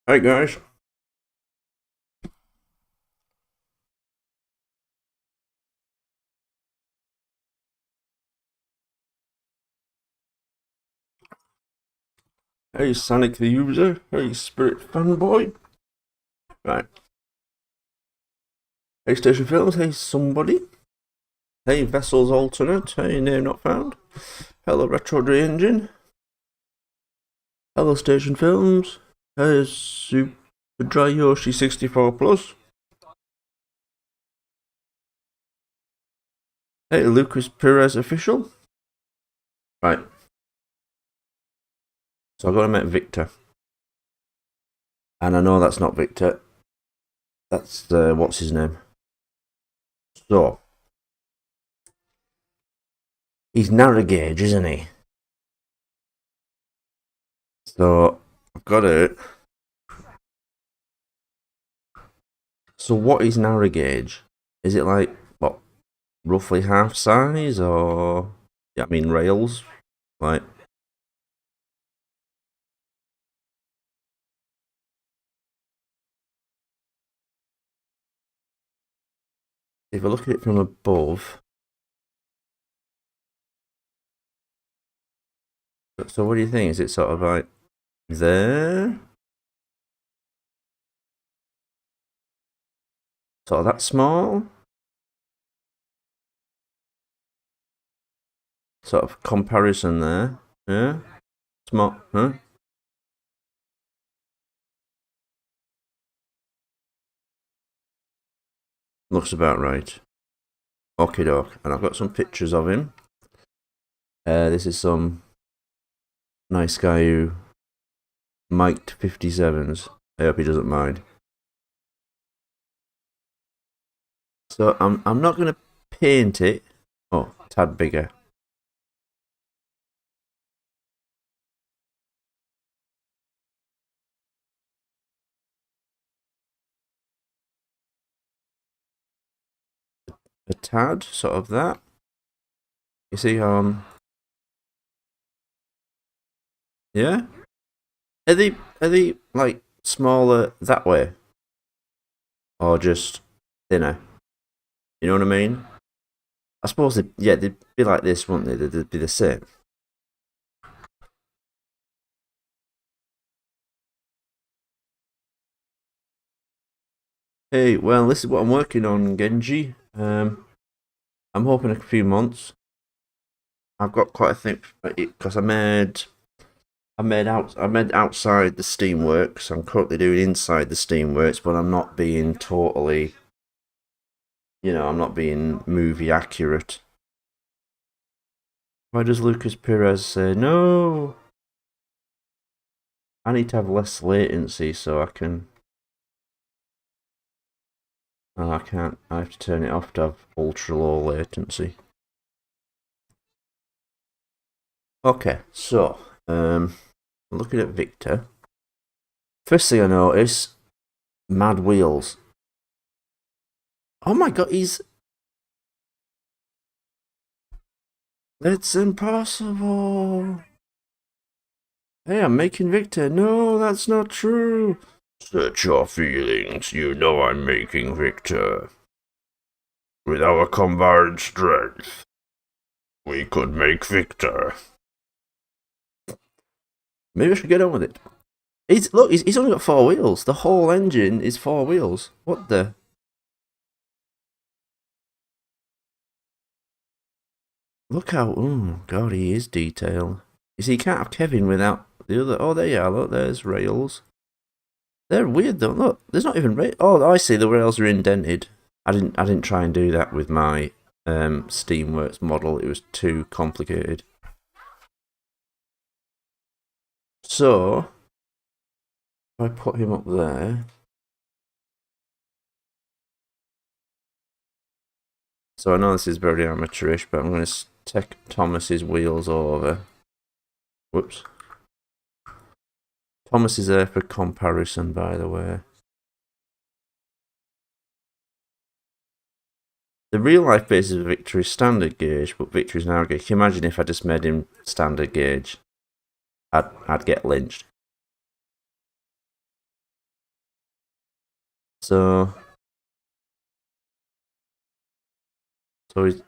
Hey guys. Hey Sonic the User. Hey Spirit Fanboy. Right. Hey Station Films. Hey somebody. Hey Vessels Alternate. Hey Name Not Found. Hello Retro Dre Engine. Hello Station Films. Hey Super Dry Yoshi 64 Plus. Hey Lucas Perez Official. Right. So I've got to meet Victor. And I know that's not Victor. That's what's his name? So he's narrow gauge, isn't he? So I've got it. So what is narrow gauge? Is it like what, roughly half size, or yeah, I mean rails, like if I look at it from above. So what do you think? Is it sort of like there, sort of that small, sort of comparison there? Yeah, small, huh? Looks about right. Okay, doke. And I've got some pictures of him. This is some nice guy who mic'd 57s. I hope he doesn't mind. So I'm not gonna paint it. Oh, tad bigger. A tad, sort of that. You see how yeah? Are they like smaller that way? Or just thinner? You know what I mean? I suppose they'd be like this, wouldn't they? They'd be the same. Hey, well, this is what I'm working on, Genji. I'm hoping a few months. I've got quite a thing because I made outside the Steamworks. I'm currently doing inside the Steamworks, but I'm not being totally, I'm not being movie accurate. Why does Lucas Perez say no? I need to have less latency so I can. Oh, I can't. I have to turn it off to have ultra low latency. Okay, so looking at Victor. First thing I notice, Mad Wheels. Oh my god, he's. That's impossible. Hey, I'm making Victor. No, that's not true. Search your feelings, you know I'm making Victor. With our combined strength, we could make Victor. Maybe I should get on with it. He's only got 4 wheels. The whole engine is 4 wheels. What the? Look how, oh god, he is detailed. You see, you can't have Kevin without the other. Oh, there you are. Look, there's rails. They're weird though. Look, there's not even rails. Oh, I see. The rails are indented. I didn't try and do that with my Steamworks model. It was too complicated. So, if I put him up there. So I know this is very amateurish, but I'm going to take Thomas's wheels over. Whoops. Thomas is there for comparison, by the way. The real life basis of Victor is standard gauge, but Victor is narrow gauge. Can you imagine if I just made him standard gauge? I'd get lynched. So he's.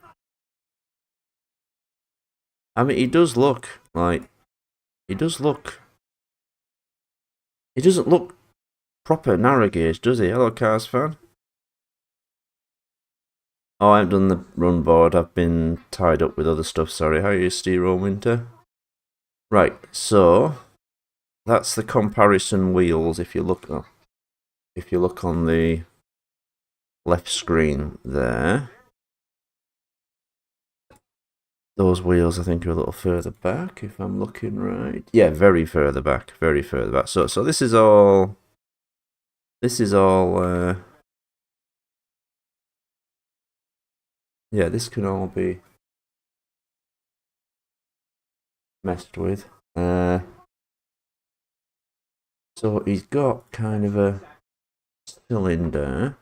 I mean, he does look like. He does look. He doesn't look proper narrow gauge, does he? Hello, Cars fan. Oh, I haven't done the run board. I've been tied up with other stuff. Sorry. How are you, Steve Winter? Right. So that's the comparison wheels. If you look on the left screen there, those wheels I think are a little further back. If I'm looking right, yeah, very further back. So this is all. Yeah, this can all be messed with. So he's got kind of a cylinder.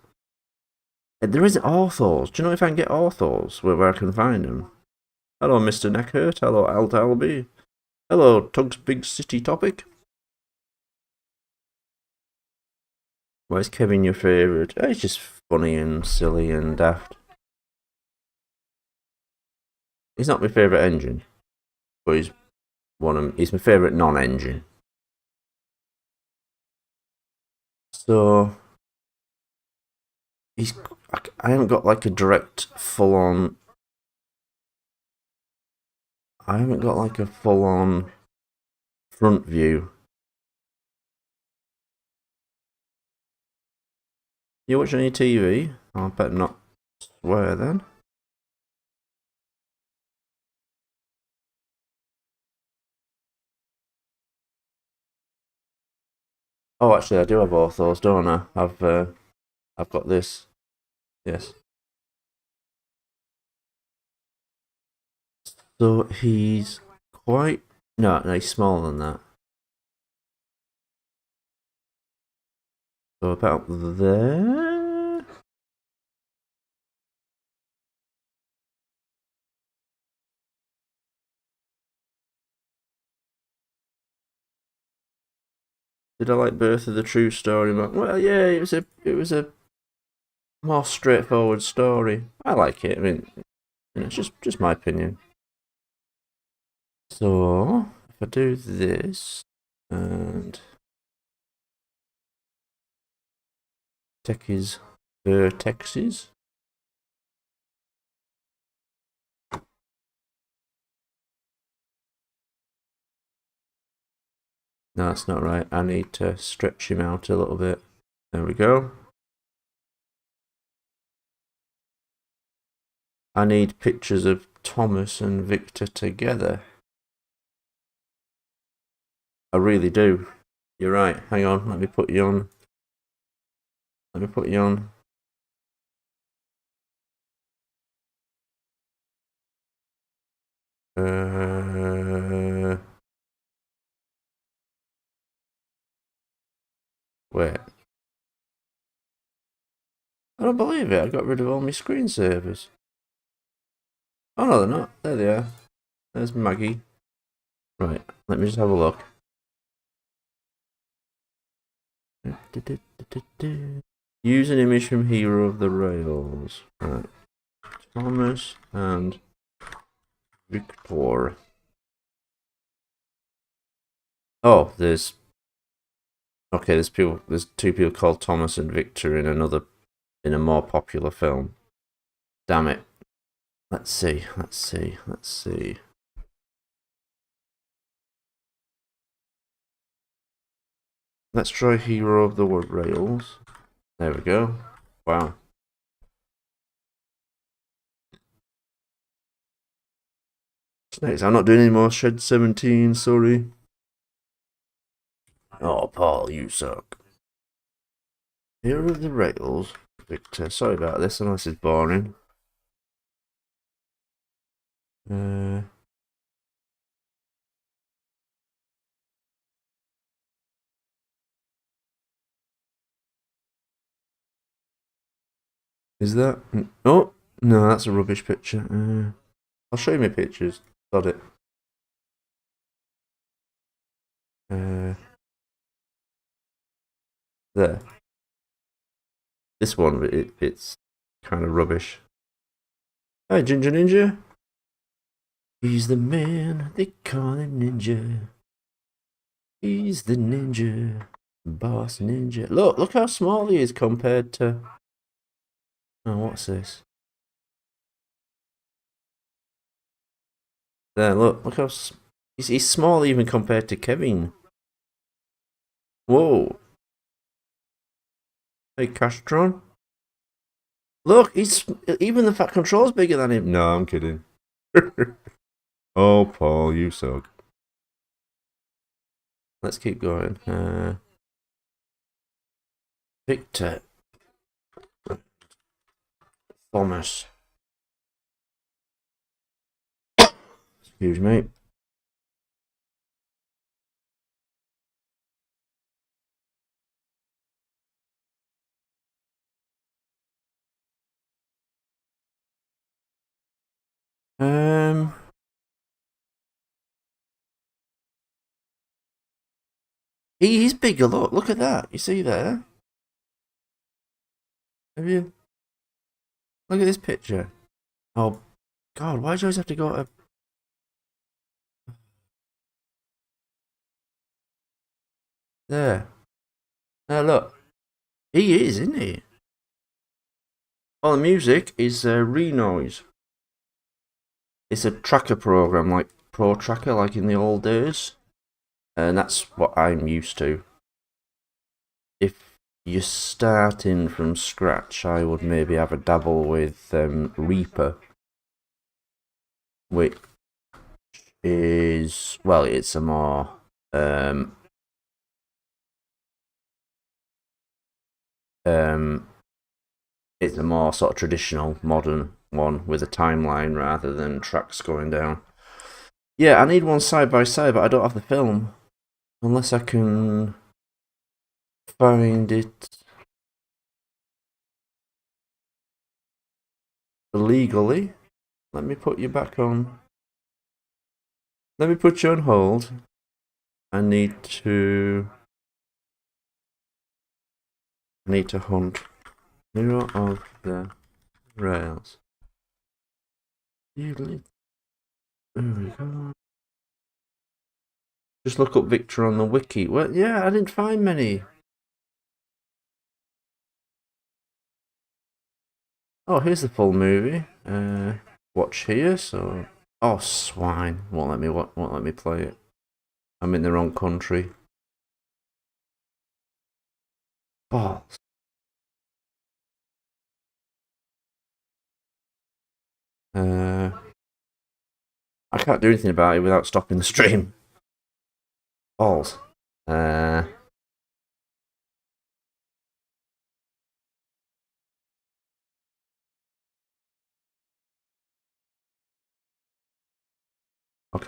There isn't orthos. Do you know if I can get orthos where I can find them? Hello, Mr. Neckhurt. Hello, Alt Alby. Hello, Tug's Big City Topic. Why is Kevin your favourite? Oh, he's just funny and silly and daft. He's not my favourite engine, but he's my favourite non-engine. So I haven't got like a direct full-on. I haven't got like a full-on front view. You watching any TV? I better not swear then. Oh, actually, I do have orthos, don't I? I've got this. Yes. So he's quite. No, he's smaller than that. So about there. Did I like Birth of the True Story? Well, yeah, it was a more straightforward story. I like it. I mean, it's just my opinion. So if I do this and take his vertexes. No, that's not right. I need to stretch him out a little bit. There we go. I need pictures of Thomas and Victor together. I really do. You're right. Hang on. Let me put you on. Wait. I don't believe it. I got rid of all my screensavers. Oh no, they're not. There they are. There's Maggie. Right. Let me just have a look. Use an image from Hero of the Rails. Right. Thomas and Victor. Oh, there's okay. There's people. There's two people called Thomas and Victor in a more popular film. Damn it. Let's see. Let's see. Let's see. Let's try Hero of the Rails. There we go. Wow. Next, I'm not doing any more Shed 17. Sorry. Oh, Paul, you suck. Hero of the Rails. Victor. Sorry about this. I know this is boring. Is that? Oh, no, that's a rubbish picture. I'll show you my pictures. Got it. There. This one, it's kind of rubbish. Hi, Ginger Ninja. He's the man, they call him Ninja. He's the ninja, boss ninja. Look how small he is compared to... Oh, what's this? There, look how... He's small even compared to Kevin. Whoa. Hey, Castron. Look, even the Fat Control's bigger than him. No, I'm kidding. Oh, Paul, you suck. Let's keep going. Victor. Thomas. Excuse me. He's bigger. Look at that. You see there? Have you? Look at this picture. Oh, God! Why do you always have to go to? There. Now look. He is, isn't he? Well, the music is Renoise. It's a tracker program like Pro Tracker, like in the old days, and that's what I'm used to. If you're starting from scratch, I would maybe have a dabble with Reaper, which is, well, it's a more it's a more sort of traditional modern one with a timeline rather than tracks going down. Yeah, I need one side by side, but I don't have the film unless I can find it illegally. Let me put you back on. Let me put you on hold. I need to hunt Hero of the Rails. There we go. Just look up Victor on the wiki. Well, yeah, I didn't find many. Oh, here's the full movie. Watch here. So, oh, swine! Won't let me play it. I'm in the wrong country. Balls. I can't do anything about it without stopping the stream. Balls. Okay,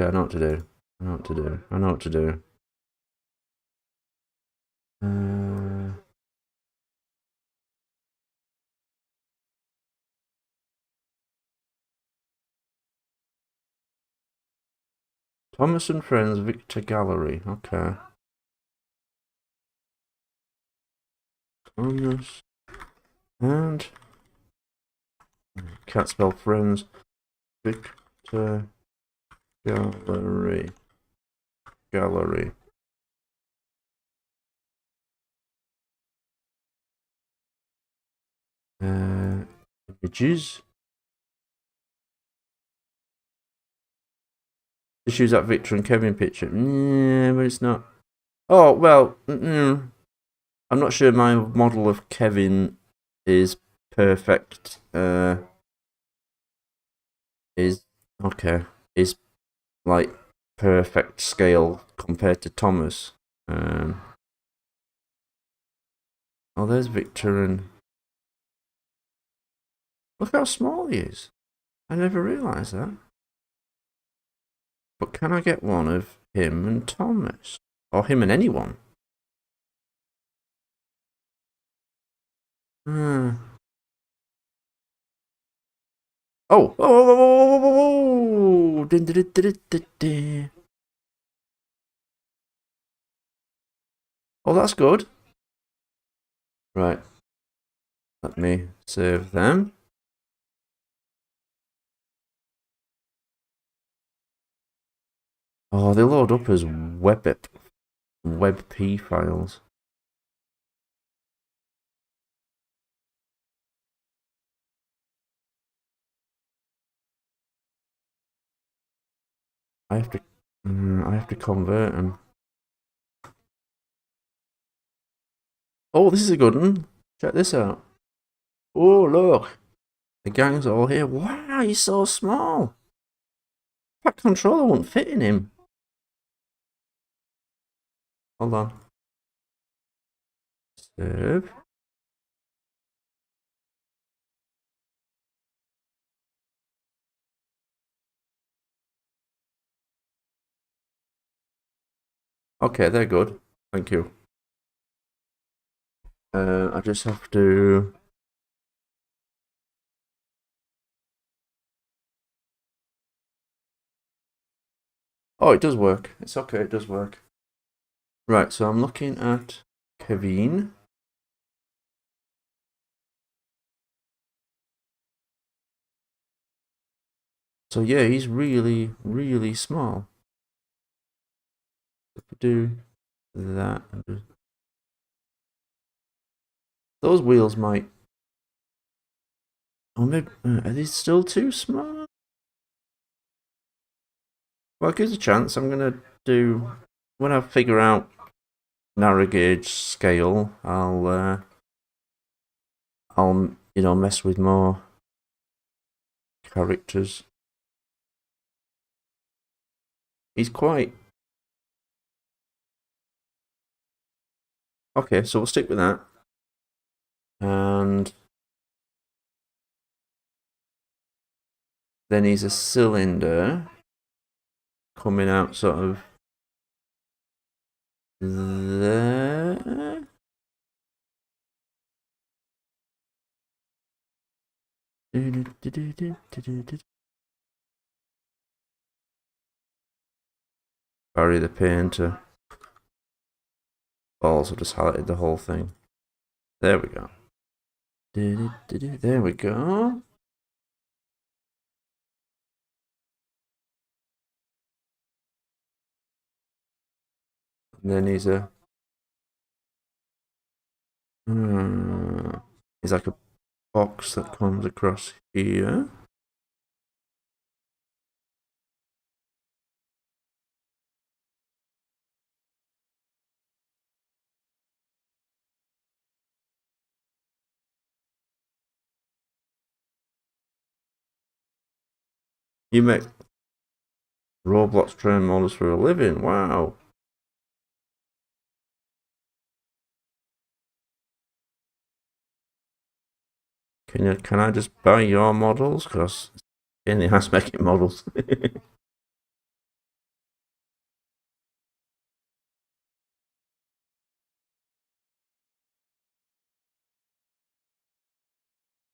I know what to do. I know what to do. I know what to do. Thomas and Friends Victor Gallery. Okay. Thomas. And can't spell friends. Victor Gallery. Images. Just use that Victor and Kevin picture. Yeah, but it's not. Oh, well, I'm not sure my model of Kevin is perfect. Is okay. Is like perfect scale compared to Thomas. Oh, there's Victor and look how small he is. I never realised that. But can I get one of him and Thomas? Or him and anyone? Oh, oh, oh, oh, oh, oh. Oh, that's good. Right. Let me save them. Oh, they load up as WebP files. I have to convert them. Oh, this is a good one. Check this out. Oh, look. The gang's all here. Wow, he's so small. That controller won't fit in him. Hold on. Save. Okay, they're good. Thank you. I just have to. Oh, it does work. It's okay, it does work. Right, so I'm looking at Kevin. So yeah, he's really, really small. If we do that, those wheels might. Oh, maybe are they still too small? Well, it gives a chance. I'm gonna do when I figure out narrow gauge scale. I'll mess with more characters. He's quite okay. So we'll stick with that, and then he's a cylinder coming out sort of there. Barry the painter. Also just highlighted the whole thing. There we go. There we go. And then he's a. He's like a box that comes across here. You make Roblox train models for a living. Wow. Can I just buy your models? Because in the house making models.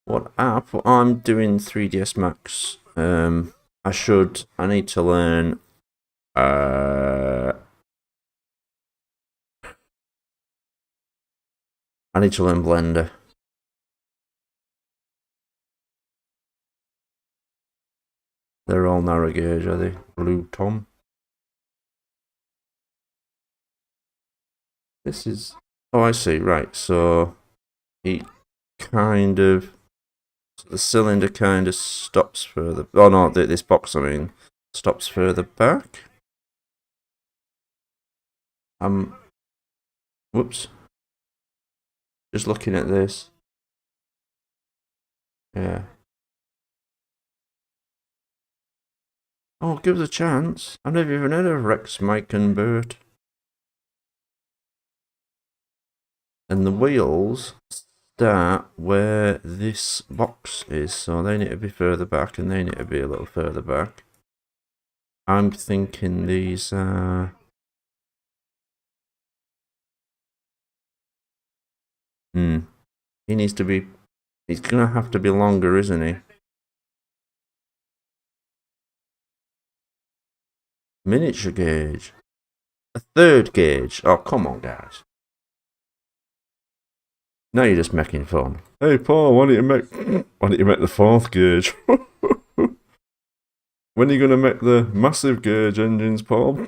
What app? Well, I'm doing 3ds Max. I need to learn I need to learn Blender. They're all narrow gauge, are they? Blue Tom. This is... Oh, I see. Right, so... It kind of... The cylinder kind of stops further... Oh, no, this box, I mean, stops further back. Whoops. Just looking at this. Yeah. Oh, give us a chance. I've never even heard of Rex, Mike and Bert. And the wheels start where this box is, so they need to be further back and they need to be a little further back. I'm thinking these are... He needs to be... He's gonna have to be longer, isn't he? Miniature gauge. A third gauge. Oh, come on, guys. Now you're just making fun. Hey, Paul, why don't you make the fourth gauge? When are you gonna make the massive gauge engines, Paul?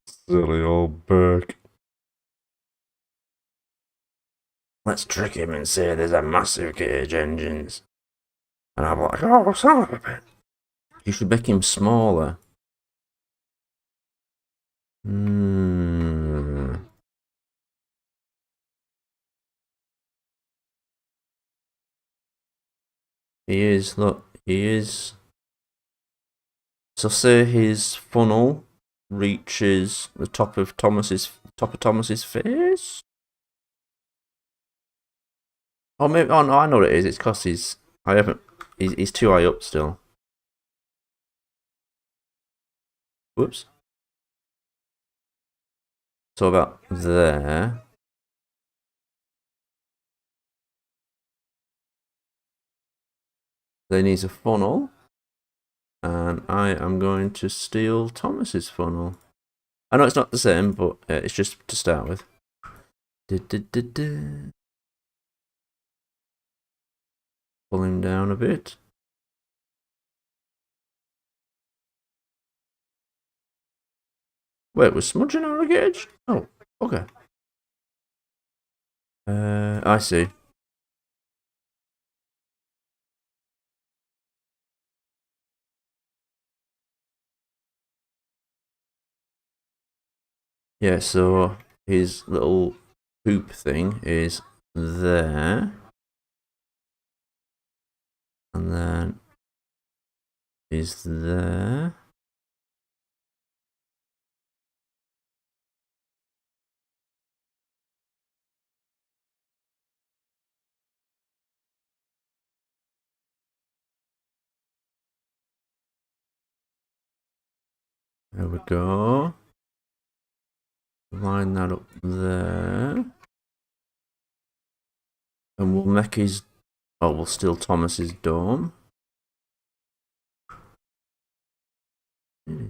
Silly old Burke. Let's trick him and say there's a massive gauge engines. And I'm like, oh, son of a bitch. You should make him smaller. He is, look, he is. So say his funnel reaches the top of Thomas's face. Oh, maybe. Oh no, I know what it is. It's because he's too high up still. Whoops. So about there. Then he's a funnel. And I am going to steal Thomas's funnel. I know it's not the same, but it's just to start with. Pull him down a bit. Wait, was smudging on a gauge? Oh, okay. I see. Yeah, so his little hoop thing is there. And then is there. There we go. Line that up there. And we'll make his... Oh, we'll steal Thomas's dome. I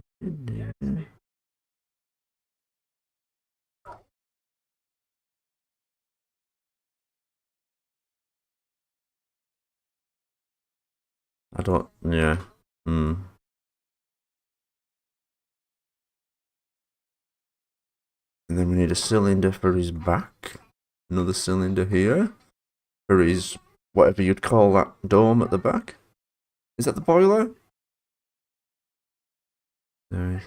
don't... Yeah. And then we need a cylinder for his back. Another cylinder here. For his... Whatever you'd call that dome at the back. Is that the boiler? There.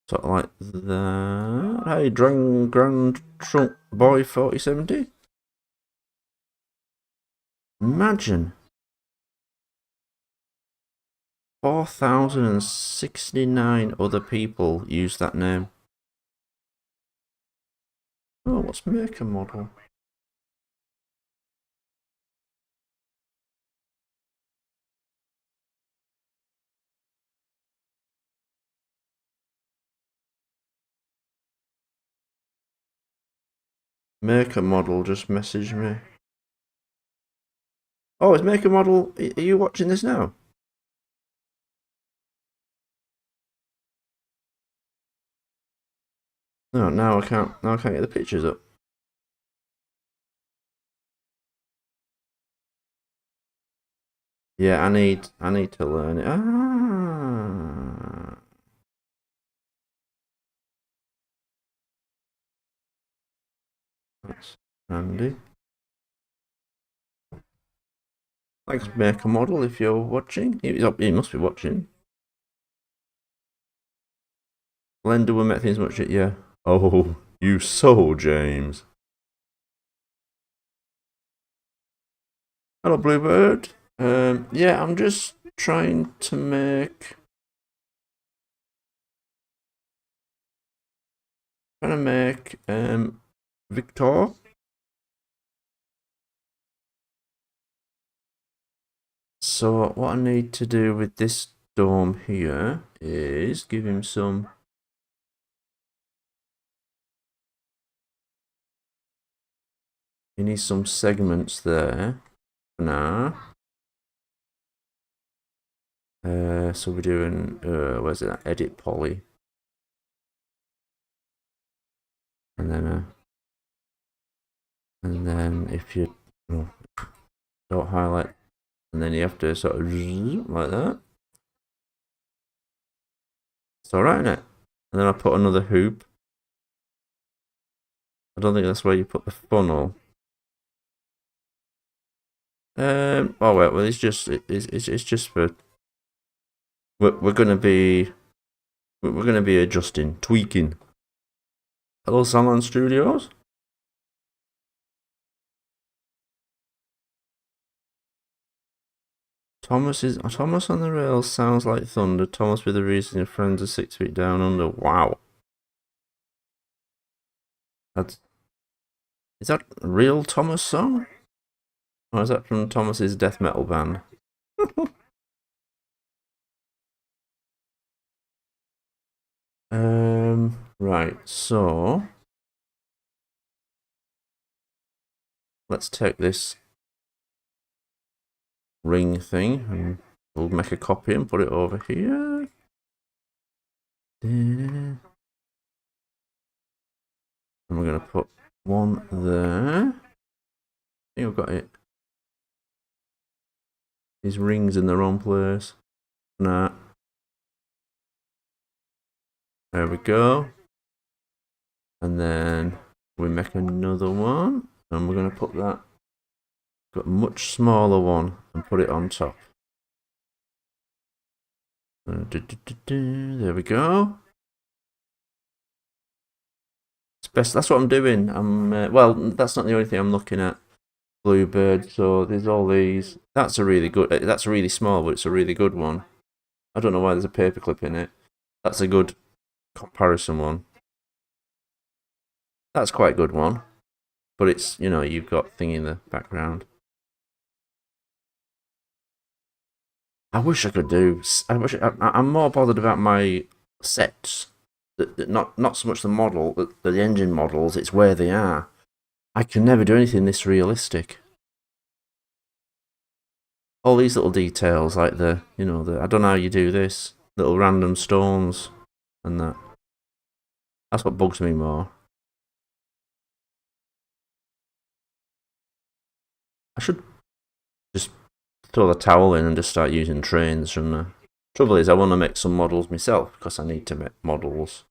Sort of like that. Hey, Grand Trunk Boy 4070. Imagine. 4,069 other people use that name. Oh, what's make a model? Make a model just messaged me. Oh, it's make a model. Are you watching this now? No, now I can't. Now I can't get the pictures up. Yeah, I need to learn it. Ah, that's handy. Thanks, make a model if you're watching. You must be watching. Blender will make things much. Yeah. Oh, you so James. Hello, Bluebird. Yeah, I'm just trying to make. Victor. So what I need to do with this dome here is give him some. He needs some segments there for now. So we're doing where's it? Edit poly, and then if you don't highlight, and then you have to sort of like that. It's all right, isn't it? And then I put another hoop. I don't think that's where you put the funnel. Oh well, it's just it's just for we're gonna be adjusting, tweaking. Hello, Salon Studios. Thomas on the rails sounds like thunder. Thomas with the reason your friends are 6 feet down under. Wow. Is that a real Thomas song? Or is that from Thomas's death metal band? Right, so let's take this ring thing and we'll make a copy and put it over here. And we're going to put one there. I think I've got it. These rings in the wrong place. Nah. There we go. And then we make another one. And we're going to put that, got a much smaller one, and put it on top. There we go. It's best. That's what I'm doing. Well, that's not the only thing I'm looking at. Bluebird. So there's all these. That's a really good. That's really small, but it's a really good one. I don't know why there's a paperclip in it. That's a good comparison one. That's quite a good one, but it's you've got thing in the background. I wish I could do. I wish I'm more bothered about my sets. Not so much the model, the engine models. It's where they are. I can never do anything this realistic. All these little details, like the I don't know how you do this. Little random stones and that. That's what bugs me more. I should just throw the towel in and just start using trains from the. Trouble is, I want to make some models myself because I need to make models.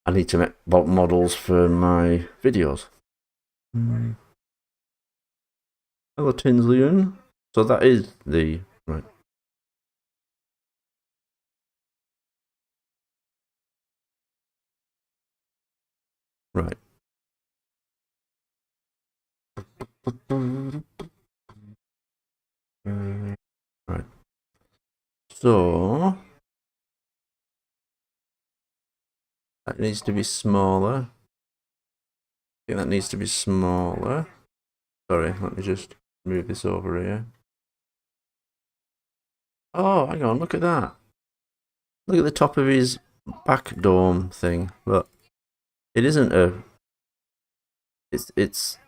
I need to make models for my videos. Hello, Tinsleyan. So that is the right. Right. Right. So that needs to be smaller. I think that needs to be smaller. Sorry, let me just move this over here. Oh, hang on, look at that. Look at the top of his back dome thing. Look. It isn't a. It's it's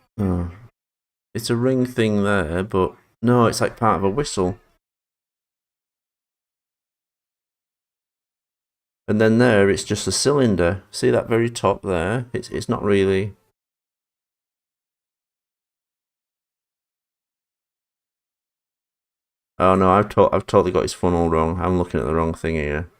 a ring thing there, but no, it's like part of a whistle. And then there, it's just a cylinder. See that very top there? It's not really. Oh no, I've totally got his funnel wrong. I'm looking at the wrong thing here.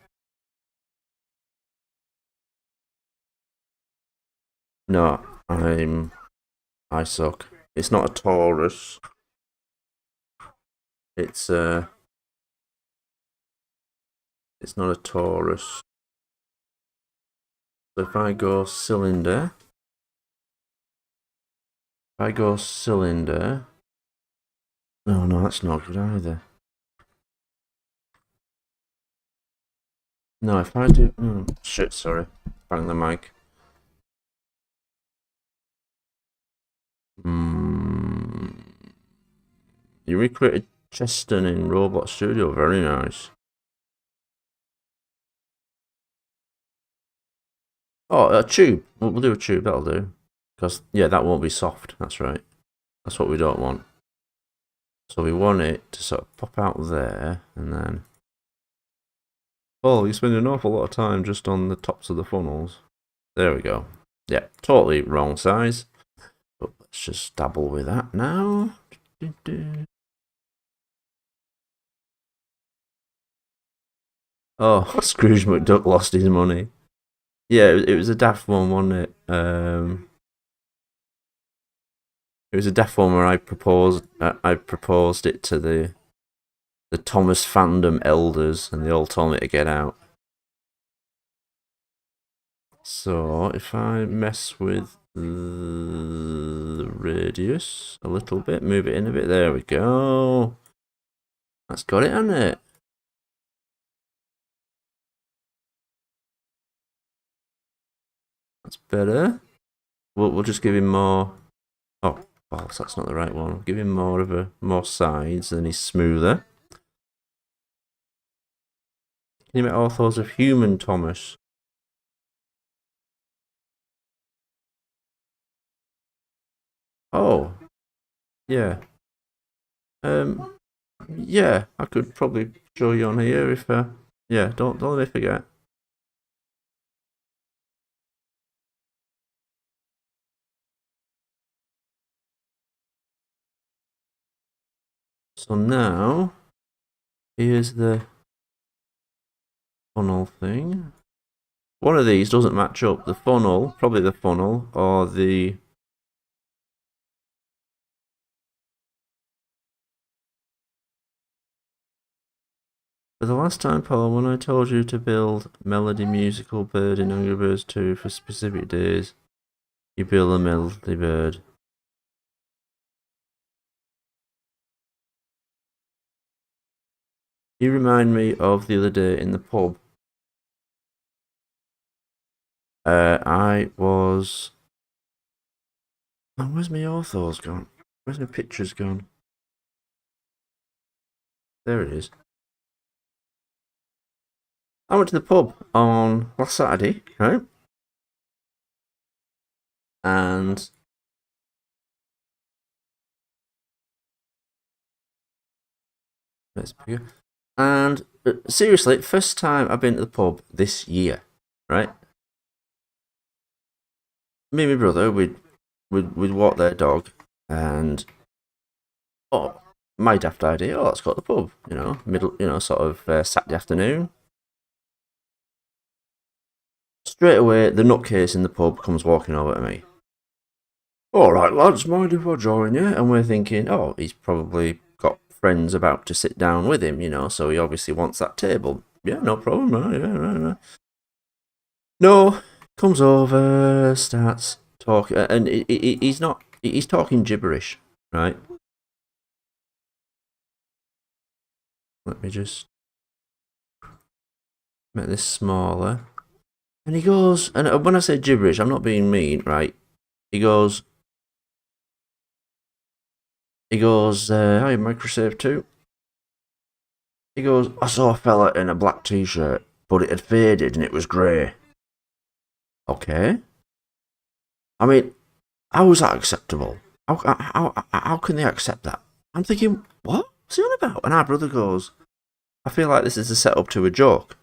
No, I suck. It's not a Taurus. It's not a Taurus. So if I go cylinder, no, that's not good either. No, if I do, shit, sorry, bang the mic. You recreated Cheston in Roblox Studio, very nice. Oh, a tube. We'll do a tube, that'll do. Because, yeah, that won't be soft, that's right. That's what we don't want. So we want it to sort of pop out there, and then... Oh, you spend an awful lot of time just on the tops of the funnels. There we go. Yeah, totally wrong size. But let's just dabble with that now. Oh, Scrooge McDuck lost his money. Yeah, it was a daft one, wasn't it? It was a daft one where I proposed it to the Thomas fandom elders, and they all told me to get out. So if I mess with the radius a little bit, move it in a bit, there we go. That's got it, hasn't it? That's better. We'll just give him more. Oh, false. That's not the right one. We'll give him more sides, then he's smoother. Can you make orthos of human Thomas? Oh, yeah. Yeah, I could probably show you on here if. Yeah, don't let me forget. So now, here's the funnel thing. One of these doesn't match up. The funnel, probably the funnel, or the... For the last time, Paul, when I told you to build Melody Musical Bird in Angry Birds 2 for specific days, you build a Melody Bird. You remind me of the other day in the pub. I was... Oh, where's my orthos gone? Where's my pictures gone? There it is. I went to the pub on last Saturday, right? And let's begin. And seriously, first time I've been to the pub this year, right? Me and my brother, we'd walk their dog, and oh, my daft idea. Oh, let's go to the pub. Sort of Saturday afternoon. Straight away, the nutcase in the pub comes walking over to me. All right, lads, mind if I join you? And we're thinking, oh, he's probably got friends about to sit down with him, so he obviously wants that table. Yeah, no problem. Right. No, comes over, starts talking, and he's not. He's talking gibberish, right? Let me just make this smaller. And he goes, and when I say gibberish, I'm not being mean, right? He goes, hi, Microsave 2. He goes, I saw a fella in a black t-shirt, but it had faded and it was grey. Okay. I mean, how is that acceptable? How can they accept that? I'm thinking, what? What's he on about? And our brother goes, I feel like this is a setup to a joke.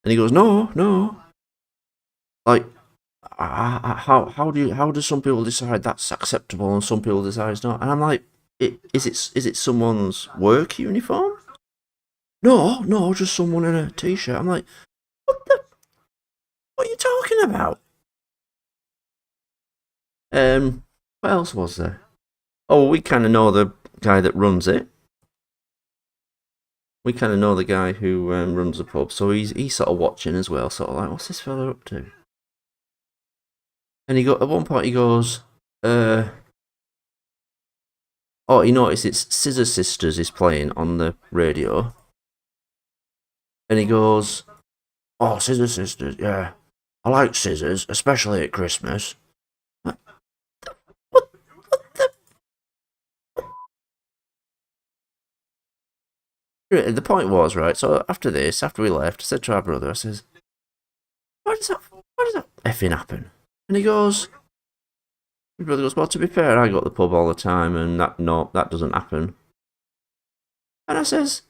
And he goes, no, no. Like, how do some people decide that's acceptable and some people decide it's not? And I'm like, is it someone's work uniform? No, no, just someone in a t-shirt. I'm like, what are you talking about? What else was there? Oh, we kind of know the guy that runs it. We kind of know the guy who runs the pub, so he's sort of watching as well, sort of like, what's this fella up to? And at one point he goes, oh, he noticed it's Scissor Sisters is playing on the radio, and he goes, oh, Scissor Sisters, yeah, I like scissors, especially at Christmas. What the point was, right, so after we left, I said to our brother, I says, why does that effing happen? And he goes, my brother goes, well, to be fair, I go to the pub all the time, and that doesn't happen. And I says,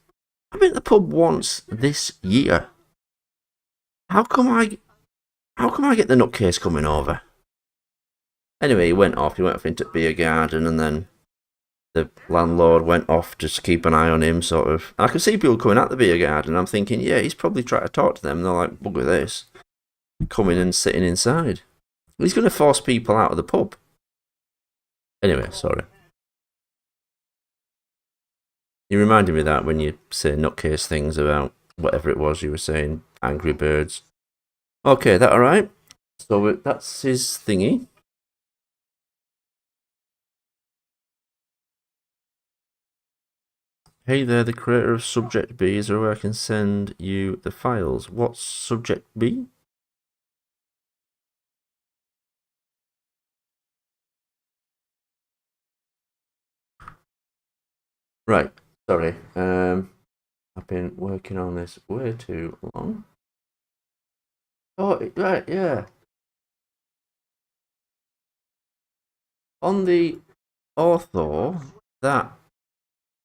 I've been to the pub once this year. How come I get the nutcase coming over? Anyway, he went off into beer garden, and then the landlord went off just to keep an eye on him, sort of. I could see people coming out the beer garden. I'm thinking, yeah, he's probably trying to talk to them. And they're like, look at this, coming and sitting inside. He's going to force people out of the pub. Anyway, sorry. You reminded me of that when you say nutcase things about whatever it was you were saying, Angry Birds. Okay, that alright? So that's his thingy. Hey there, the creator of Subject B. Is there a way I can send you the files? What's Subject B? Right, sorry. I've been working on this way too long. Oh, right, yeah. On the ortho, that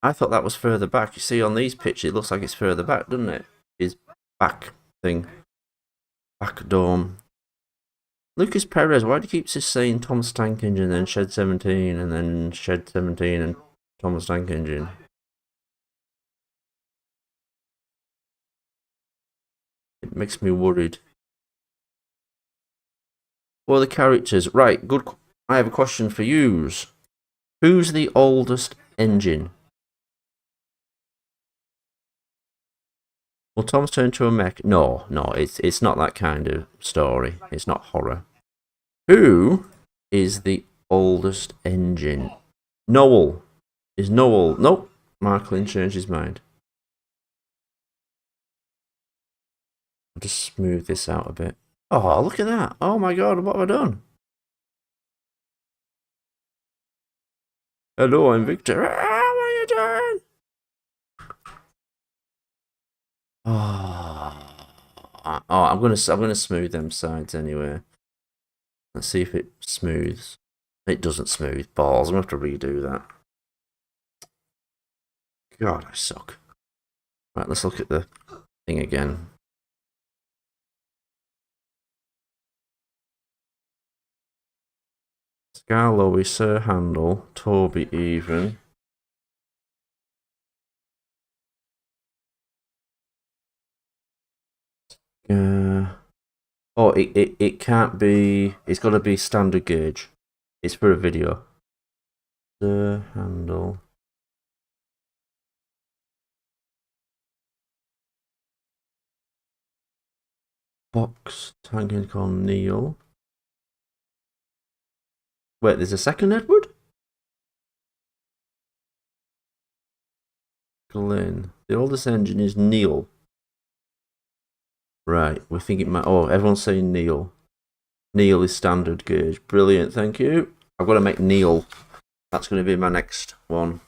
I thought that was further back. You see, on these pictures, it looks like it's further back, doesn't it? His back thing, back dome. Lucas Perez, why do you keep just saying Thomas Tank Engine, then Shed 17, and then Shed 17 and Thomas Tank Engine? It makes me worried. Well, the characters. Right, good. I have a question for yous. Who's the oldest engine? Will Thomas turn into a mech? No, it's not that kind of story. It's not horror. Who is the oldest engine? Noel. Is Noel? Nope. Marklin changed his mind. I'll just smooth this out a bit. Oh, look at that. Oh my god, what have I done? Hello, I'm Victor. What are you doing? I'm gonna smooth them sides anyway. Let's see if it smooths. It doesn't smooth. Balls. I'm gonna have to redo that. God, I suck. Right, let's look at the thing again. Scar Sir Handel, Toby even. Oh, it can't be. It's got to be standard gauge. It's for a video. Sir Handel. Box tanking called Neil. Wait, there's a second Edward? Glenn. The oldest engine is Neil. Right, we think it might. Oh, everyone's saying Neil. Neil is standard gauge. Brilliant, thank you. I've got to make Neil. That's going to be my next one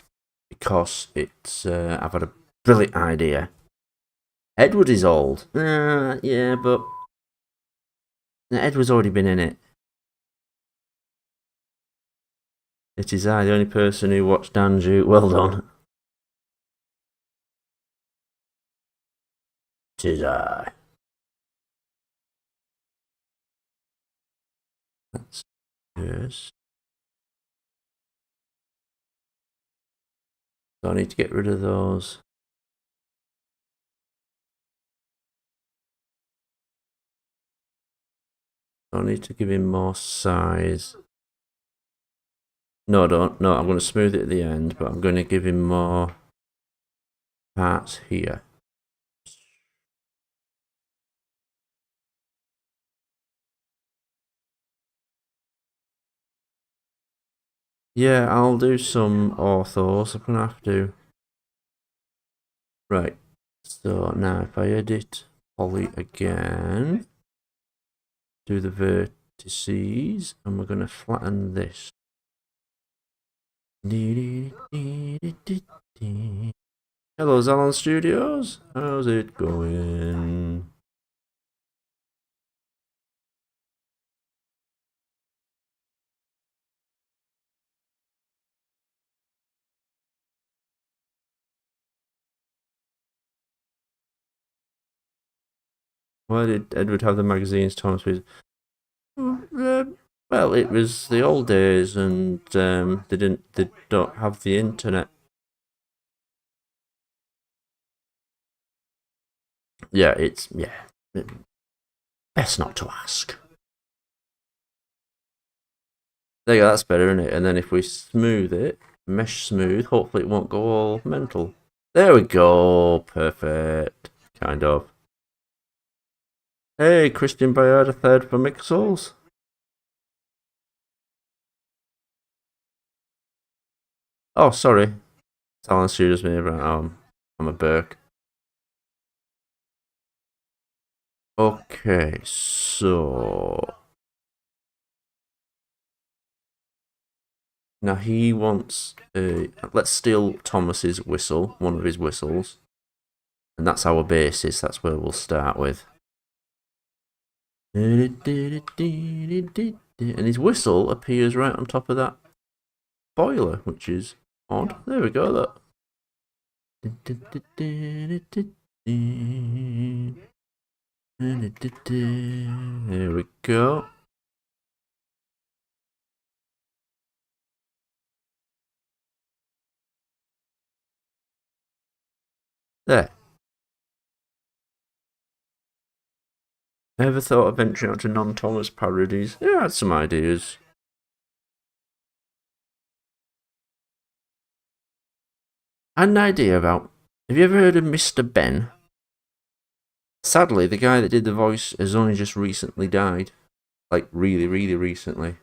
because it's. I've had a brilliant idea. Edward is old. Yeah, but Edward's already been in it. It is I, the only person who watched Danju. Well done. It is I. That's yes. So I need to get rid of those. I need to give him more size. No, I don't. No, I'm going to smooth it at the end, but I'm going to give him more parts here. Yeah, I'll do some orthos. I'm going to have to. Right. So now if I edit poly again, do the vertices, and we're going to flatten this. Hello, Zalon Studios. How's it going? Why did Edward have the magazines, Thomas? Well, it was the old days, and they don't have the internet. Yeah, best not to ask. There you go, that's better, isn't it? And then if we smooth it, mesh smooth, hopefully it won't go all mental. There we go, perfect, kind of. Hey, Christian Bayard, a third for Mixels. Oh, sorry. Talon Studios me, but I'm a Burke. Okay, so now he wants let's steal Thomas's whistle, one of his whistles, and that's our basis. That's where we'll start with. And his whistle appears right on top of that boiler, which is odd. There we go. Look. There we go. There. Ever thought of venturing out to non-Thomas parodies? Yeah, I had some ideas. I had an idea about. Have you ever heard of Mr. Ben? Sadly, the guy that did the voice has only just recently died. Like, really, really recently.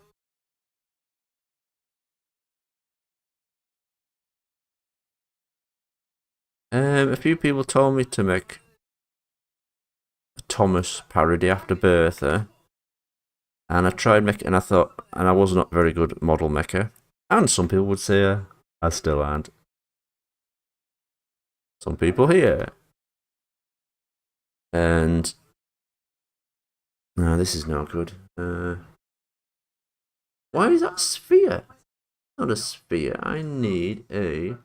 A few people told me to make a Thomas parody after Bertha. And I tried making, and I thought, and I was not very good at model maker. And some people would say I still aren't. Some people here. And no, this is not good. Why is that sphere? Not a sphere. I need a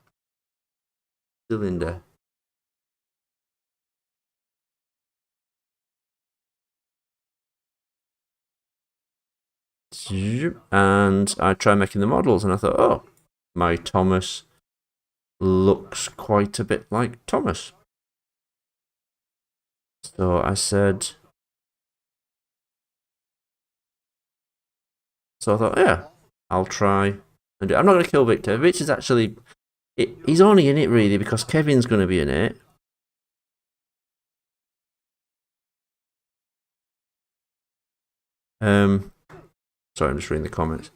cylinder. And I tried making the models, and I thought, oh, my Thomas looks quite a bit like Thomas. So I said, so I thought, yeah, I'll try. And I'm not going to kill Victor. Victor's actually, he's only in it really because Kevin's going to be in it. Sorry, I'm just reading the comments.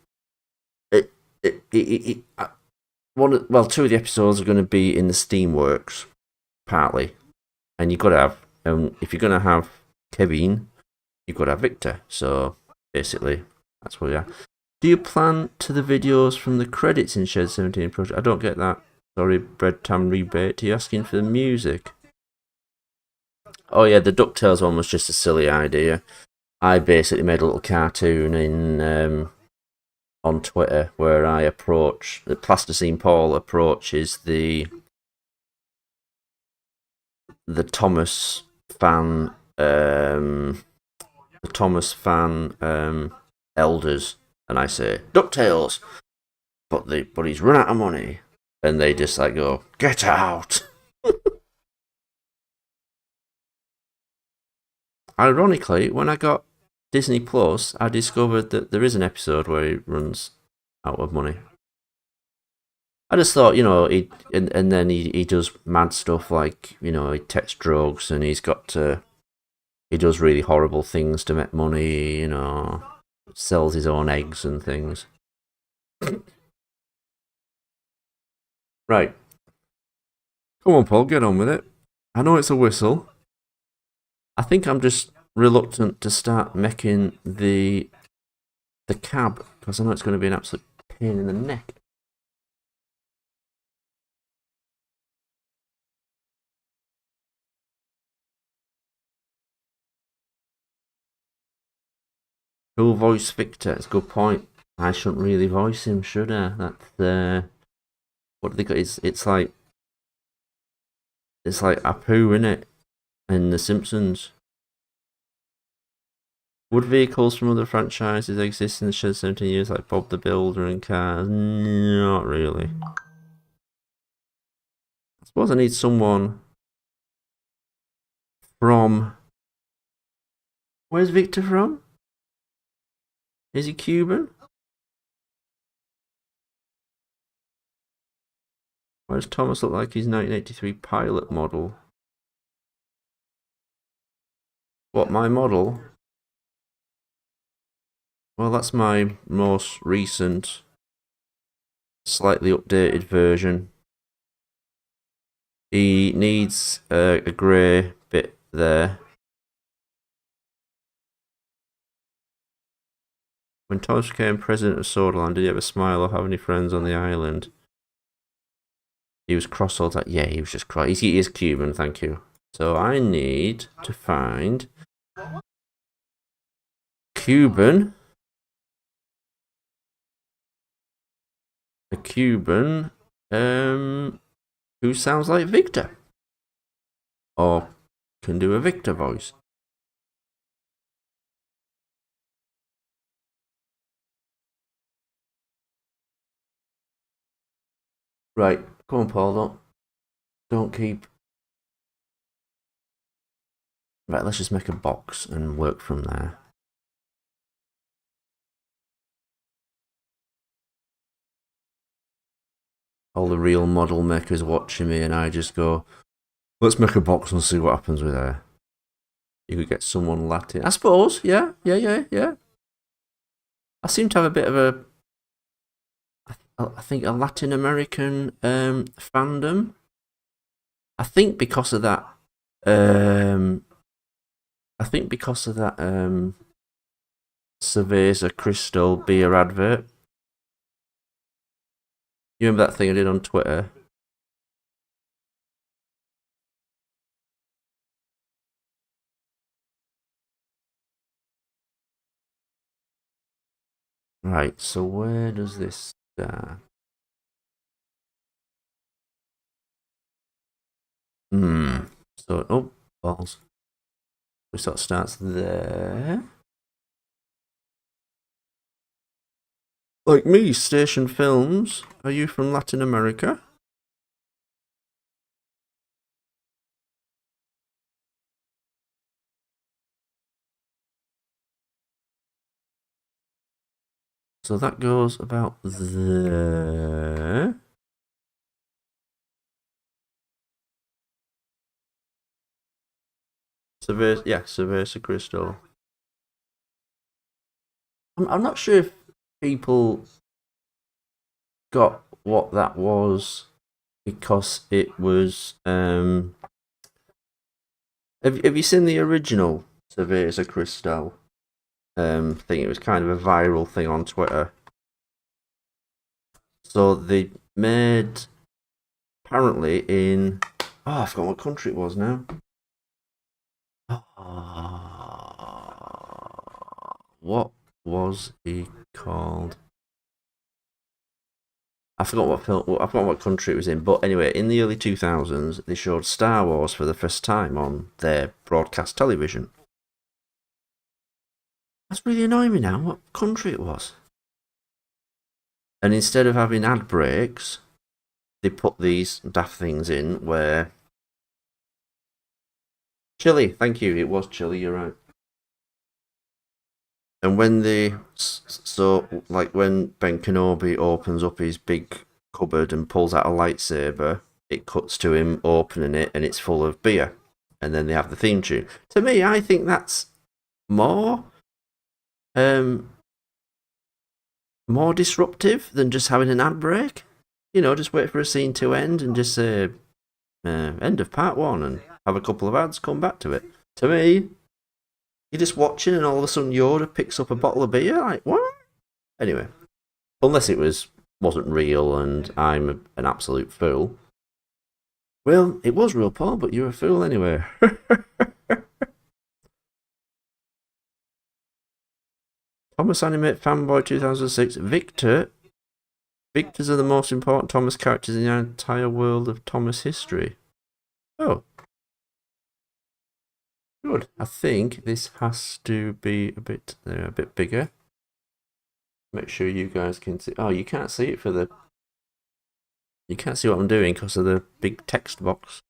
Two of the episodes are going to be in the Steamworks, partly, and you've got to have, if you're going to have Kevin, you've got to have Victor. So basically, that's what we are. Do you plan to the videos from the credits in Shed 17 project? I don't get that. Sorry, Bread Tam Rebate. Are you asking for the music? Oh yeah, the DuckTales one was just a silly idea. I basically made a little cartoon in on Twitter where I approach the Plasticine Paul approaches the Thomas fan elders, and I say DuckTales, but he's run out of money, and they just like go, get out. Ironically, when I got Disney Plus, I discovered that there is an episode where he runs out of money. I just thought, and then he does mad stuff like, he takes drugs and he does really horrible things to make money, sells his own eggs and things. Right. Come on, Paul, get on with it. I know it's a whistle. I think I'm just reluctant to start making the cab because I know it's going to be an absolute pain in the neck. Who'll voice Victor? It's a good point. I shouldn't really voice him, should I? That's what do they got? It's like Apu, innit? In The Simpsons. Would vehicles from other franchises exist in the shed 17 years, like Bob the Builder and Cars? Not really. I suppose I need someone from. Where's Victor from? Is he Cuban? Why does Thomas look like his 1983 pilot model? What, my model? Well, that's my most recent, slightly updated version. He needs a grey bit there. When Thomas became president of Sodaland, did he have a smile or have any friends on the island? He was cross all that. Yeah, he was just cross. He is Cuban, thank you. So I need to find Cuban. A Cuban who sounds like Victor. Or can do a Victor voice. Right, come on, Paul, don't keep. Right, let's just make a box and work from there. All the real model makers watching me, and I just go, let's make a box and see what happens with her. You could get someone Latin. I suppose, yeah. I seem to have a bit of I think a Latin American fandom. I think because of that. Cerveza Crystal beer advert. You remember that thing I did on Twitter? Right, so where does this start? So, balls. So it sort of starts there. Like me, Station Films. Are you from Latin America? So that goes about there. Cerveza Crystal. I'm not sure if people got what that was because it was. Have you seen the original Cerveza Crystal thing? It was kind of a viral thing on Twitter. So they made apparently in I forgot what country it was now. What was he called? I forgot what film. I forgot what country it was in. But anyway, in the early 2000s, they showed Star Wars for the first time on their broadcast television. That's really annoying me now. What country it was? And instead of having ad breaks, they put these daft things in where Chile. Thank you. It was Chile. You're right. And when they like when Ben Kenobi opens up his big cupboard and pulls out a lightsaber, it cuts to him opening it and it's full of beer. And then they have the theme tune. To me, I think that's more more disruptive than just having an ad break. You know, just wait for a scene to end and just say end of part one and have a couple of ads, come back to it. To me, you're just watching and all of a sudden Yoda picks up a bottle of beer. Like, what? Anyway, unless it wasn't real and I'm an absolute fool. Well, it was real, Paul, but you're a fool anyway. Thomas Animate Fanboy 2006. Victors are the most important Thomas characters in the entire world of Thomas history. Oh. Good. I think this has to be a bit bigger. Make sure you guys can see. Oh, you can't see it for the... You can't see what I'm doing because of the big text box.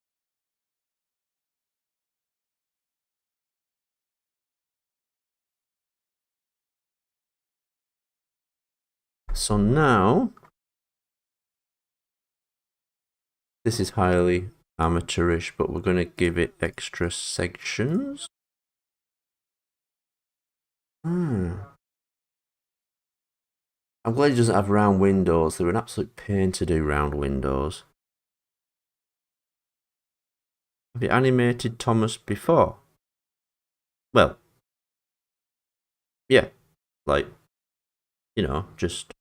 So now... This is highly amateurish, but we're going to give it extra sections. I'm glad it doesn't have round windows. They're an absolute pain to do round windows. Have you animated Thomas before? Well, yeah, like, you know, just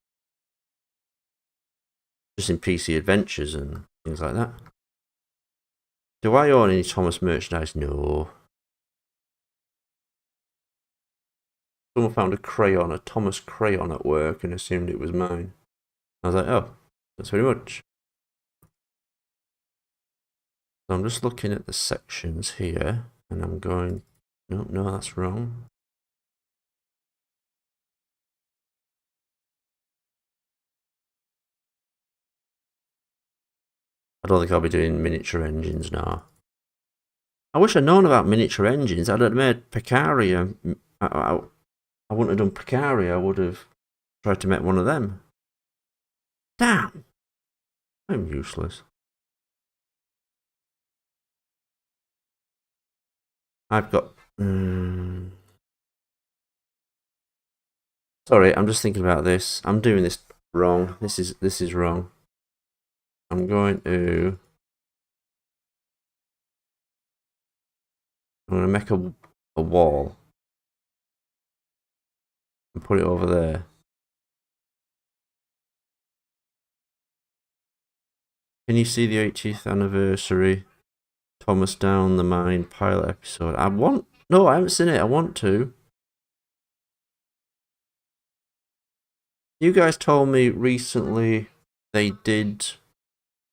in PC Adventures and things like that. Do I own any Thomas merchandise? No. Someone found a Thomas crayon at work and assumed it was mine. I was like, oh, thanks very much. So I'm just looking at the sections here and I'm going, no, that's wrong. I don't think I'll be doing miniature engines now. I wish I'd known about miniature engines. I'd have made Picaria. I wouldn't have done Picaria. I would have tried to make one of them. Damn! I'm useless. I've got... Sorry, I'm just thinking about this. I'm doing this wrong. This is wrong. I'm going to make a wall and put it over there. Can you see the 80th anniversary Thomas Down the Mine pilot episode? No, I haven't seen it. I want to. You guys told me recently they did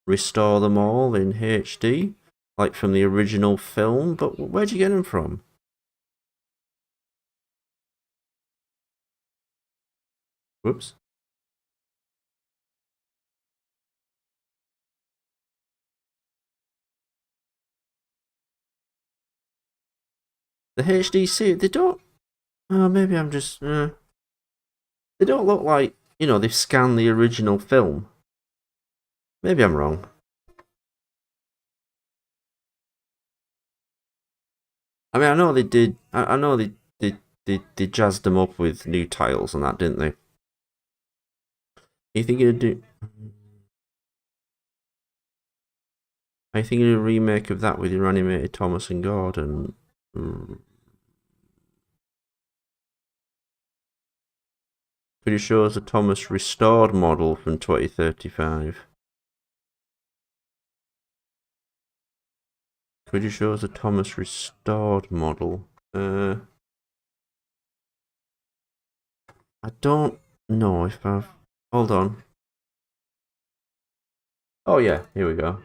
restore them all in HD, like from the original film, but where'd you get them from? Whoops. The HDC, they don't... Oh, maybe I'm just... They don't look like, you know, they've scanned the original film. Maybe I'm wrong. I mean, I know they did... I know they jazzed them up with new tiles and that, didn't they? Are you thinking of Are you thinking of a remake of that with your animated Thomas and Gordon? Could you show us a Thomas restored model from 2035? Could you show us a Thomas restored model? I don't know if I've... Hold on. Oh yeah, here we go.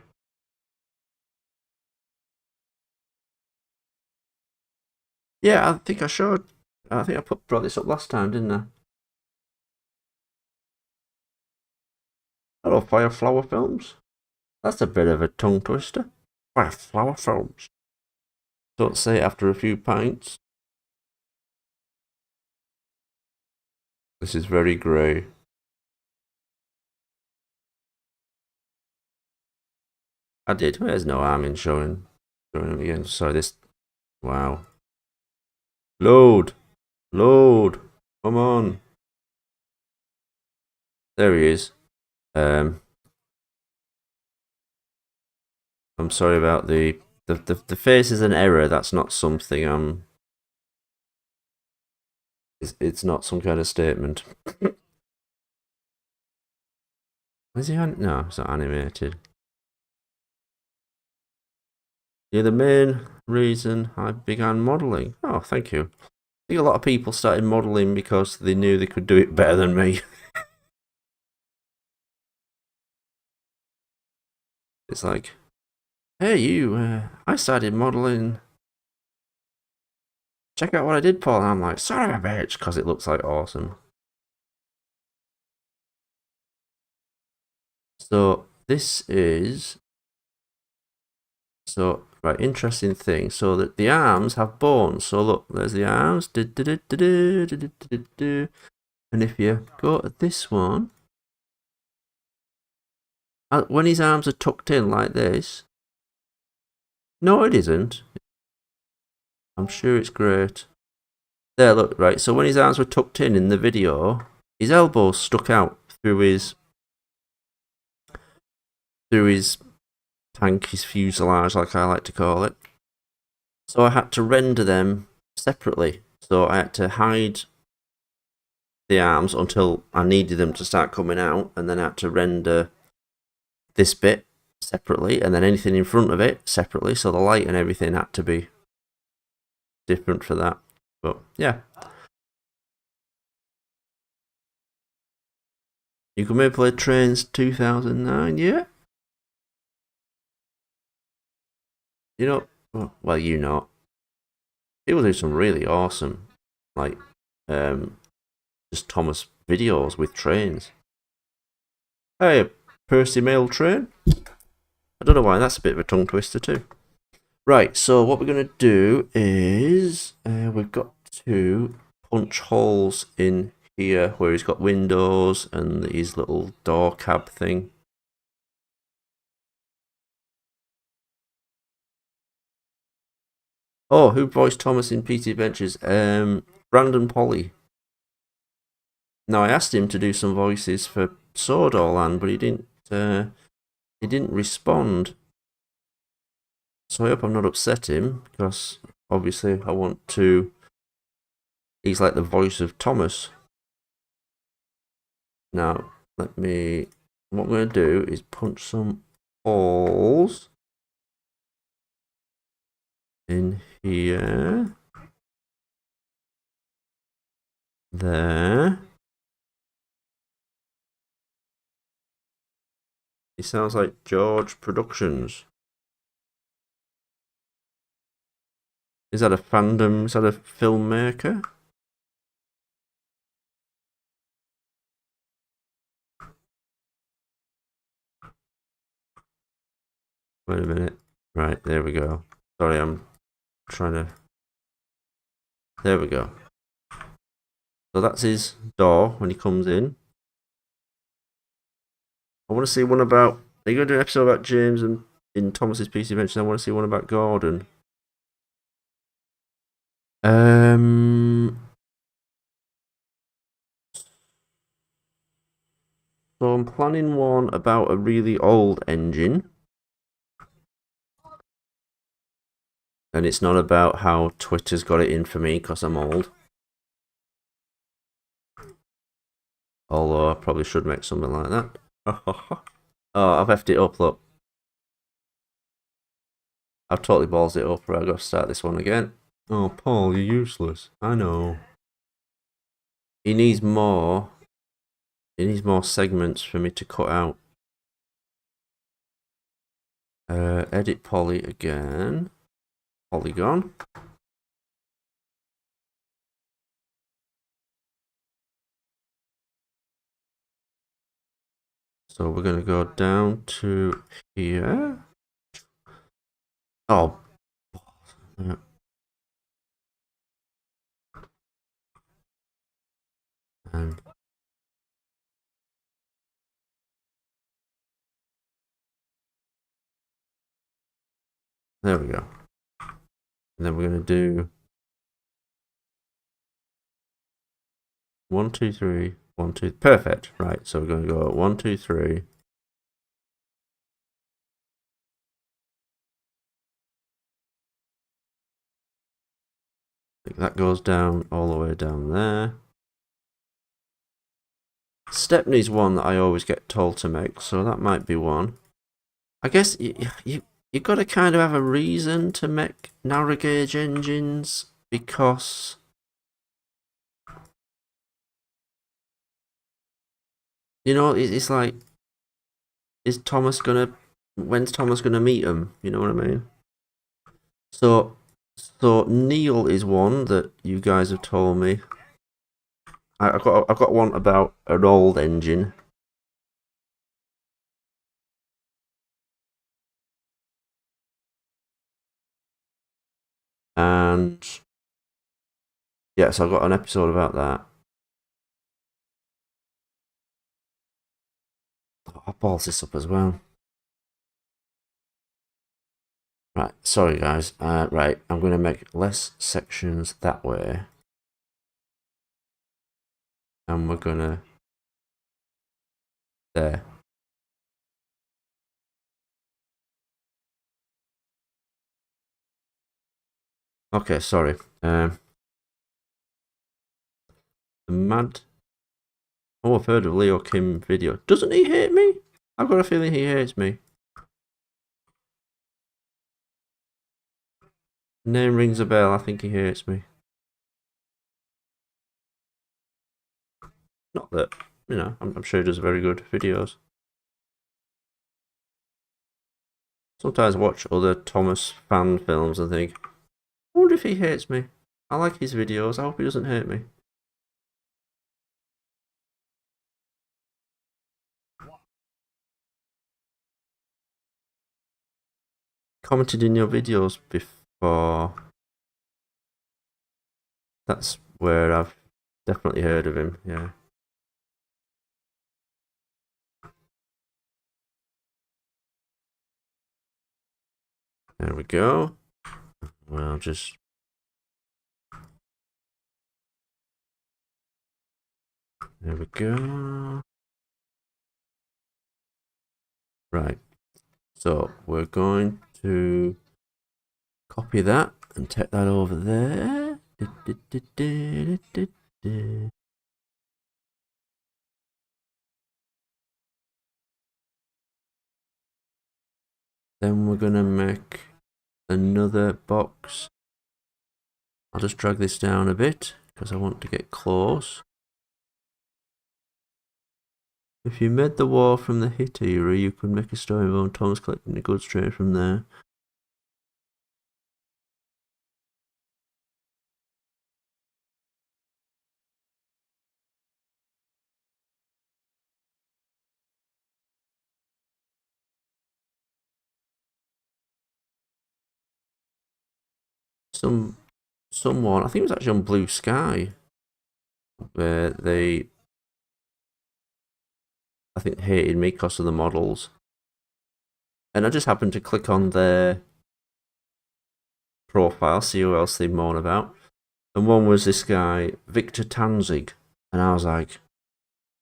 Yeah, I think I showed I think I brought this up last time, didn't I? Hello, Fireflower Films. That's a bit of a tongue twister. Fireflower Films. Don't say it after a few pints. This is very grey. I did. There's no harm in showing him again. Sorry, this. Wow. Load. Come on. There he is. I'm sorry about the face is an error. That's not something it's not some kind of statement. Is he no, it's not animated. You're the main reason I began modelling. Oh, thank you. I think a lot of people started modelling because they knew they could do it better than me. It's like, hey, you, I started modelling. Check out what I did, Paul. And I'm like, son of a bitch, because it looks like awesome. So this is right, interesting thing. So that the arms have bones. So look, there's the arms. And if you go to this one, when his arms are tucked in like this, no, it isn't. I'm sure it's great. There, look, right. So when his arms were tucked in the video, his elbows stuck out through his tank, his fuselage, like I like to call it. So I had to render them separately. So I had to hide the arms until I needed them to start coming out, and then I had to render this bit separately, and then anything in front of it separately. So the light and everything had to be different for that. But yeah. You can maybe play Trains 2009, yeah? You know, well, you know, people do some really awesome, like, just Thomas videos with trains. Hey, Percy Mail train. I don't know why, that's a bit of a tongue twister too. Right, so what we're going to do is, we've got to punch holes in here where he's got windows and his little door cab thing. Oh, who voiced Thomas in PT Adventures? Brandon Polly. Now I asked him to do some voices for Swordall, but he didn't respond. So I hope I'm not upset him, because obviously I want to. He's like the voice of Thomas. Now what I'm going to do is punch some holes in here, there. He sounds like George Productions. Is that a fandom? Is that a filmmaker? Wait a minute. Right, there we go. Sorry, I'm trying to. There we go. So that's his door when he comes in. I want to see one about. Are you going to do an episode about James and in Thomas's PC Adventures? I want to see one about Gordon. So I'm planning one about a really old engine. And it's not about how Twitter's got it in for me because I'm old. Although I probably should make something like that. Oh, I've effed it up, look. I've totally ballsed it up, right? I've got to start this one again. Oh, Paul, you're useless. I know. He needs more segments for me to cut out. Edit poly again. Polygon. So we're going to go down to here. Oh. And there we go. And then we're going to do 1, 2, 3, 1, 2. Perfect. Right. So we're going to go 1, 2, 3. I think that goes down all the way down there. Stepney's one that I always get told to make, so that might be one. I guess you got to kind of have a reason to make narrow gauge engines, because you know it's like, when's Thomas gonna meet him? You know what I mean? So Neil is one that you guys have told me. I've got one about an old engine. And yeah, so I've got an episode about that. Oh, I'll balls this up as well. Right, sorry guys. Right, I'm going to make less sections that way. And we're going to... There. Okay, sorry. The mad... Oh, I've heard of Leo Kim video. Doesn't he hate me? I've got a feeling he hates me. Name rings a bell. I think he hates me. Not that, you know, I'm sure he does very good videos. Sometimes I watch other Thomas fan films and think, I wonder if he hates me. I like his videos. I hope he doesn't hate me. Commented in your videos before. That's where I've definitely heard of him, yeah. There we go. Well, just... There we go. Right. So we're going to copy that and take that over there. Then we're going to make another box. I'll just drag this down a bit because I want to get close. If you made the war from the hit era, you could make a story about Thomas collecting the goods straight from there. Someone, I think it was actually on Blue Sky, where they, I think, hated me because of the models. And I just happened to click on their profile, see who else they moan about. And one was this guy, Victor Tanzig. And I was like,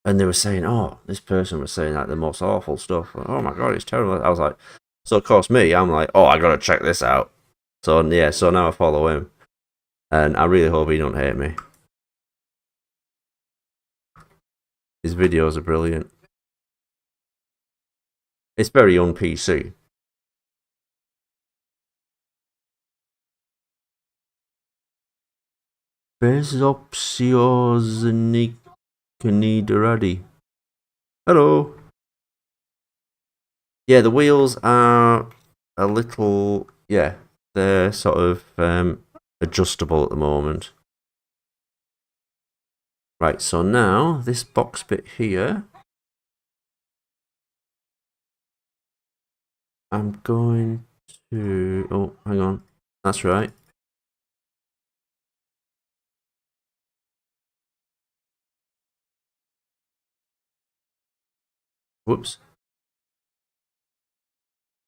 and they were saying, oh, this person was saying like the most awful stuff. Oh my god, it's terrible. I was like, so of course I'm like, oh, I gotta check this out. So yeah, so now I follow him. And I really hope he don't hate me. His videos are brilliant. It's very un-PC. Bezopsioznikanidoradi. Hello. Yeah, the wheels are a little, yeah, they're sort of adjustable at the moment. Right, so now this box bit here, I'm going to... Oh, hang on. That's right. Whoops.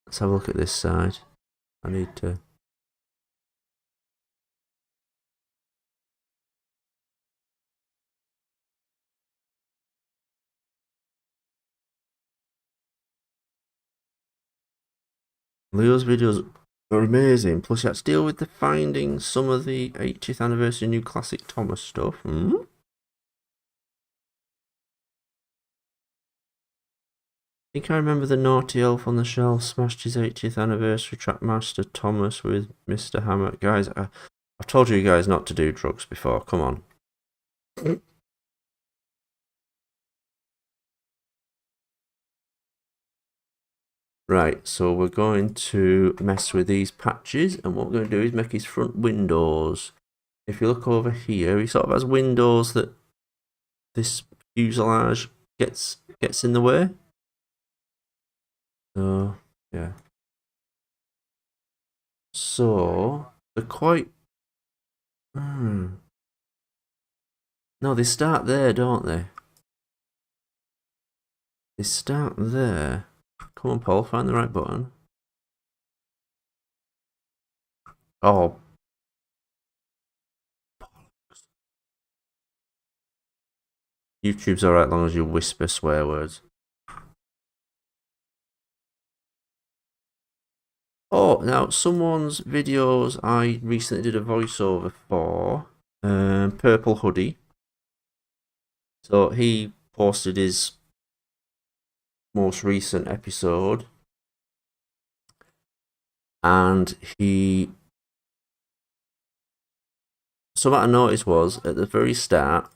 Let's have a look at this side. I need to... Leo's videos are amazing. Plus, you have to deal with the findings, some of the 80th anniversary new classic Thomas stuff. I think I remember the naughty elf on the shelf smashed his 80th anniversary Trackmaster Thomas with Mr. Hammer. Guys, I've told you guys not to do drugs before. Come on. Right, so we're going to mess with these patches, and what we're going to do is make his front windows. If you look over here, he sort of has windows that this fuselage gets in the way. So, yeah. So, they're quite... No, they start there, don't they? They start there. Come on, Paul, find the right button. Oh. YouTube's alright as long as you whisper swear words. Oh, now, someone's videos I recently did a voiceover for, Purple Hoodie. So he posted his most recent episode, and something I noticed was, at the very start,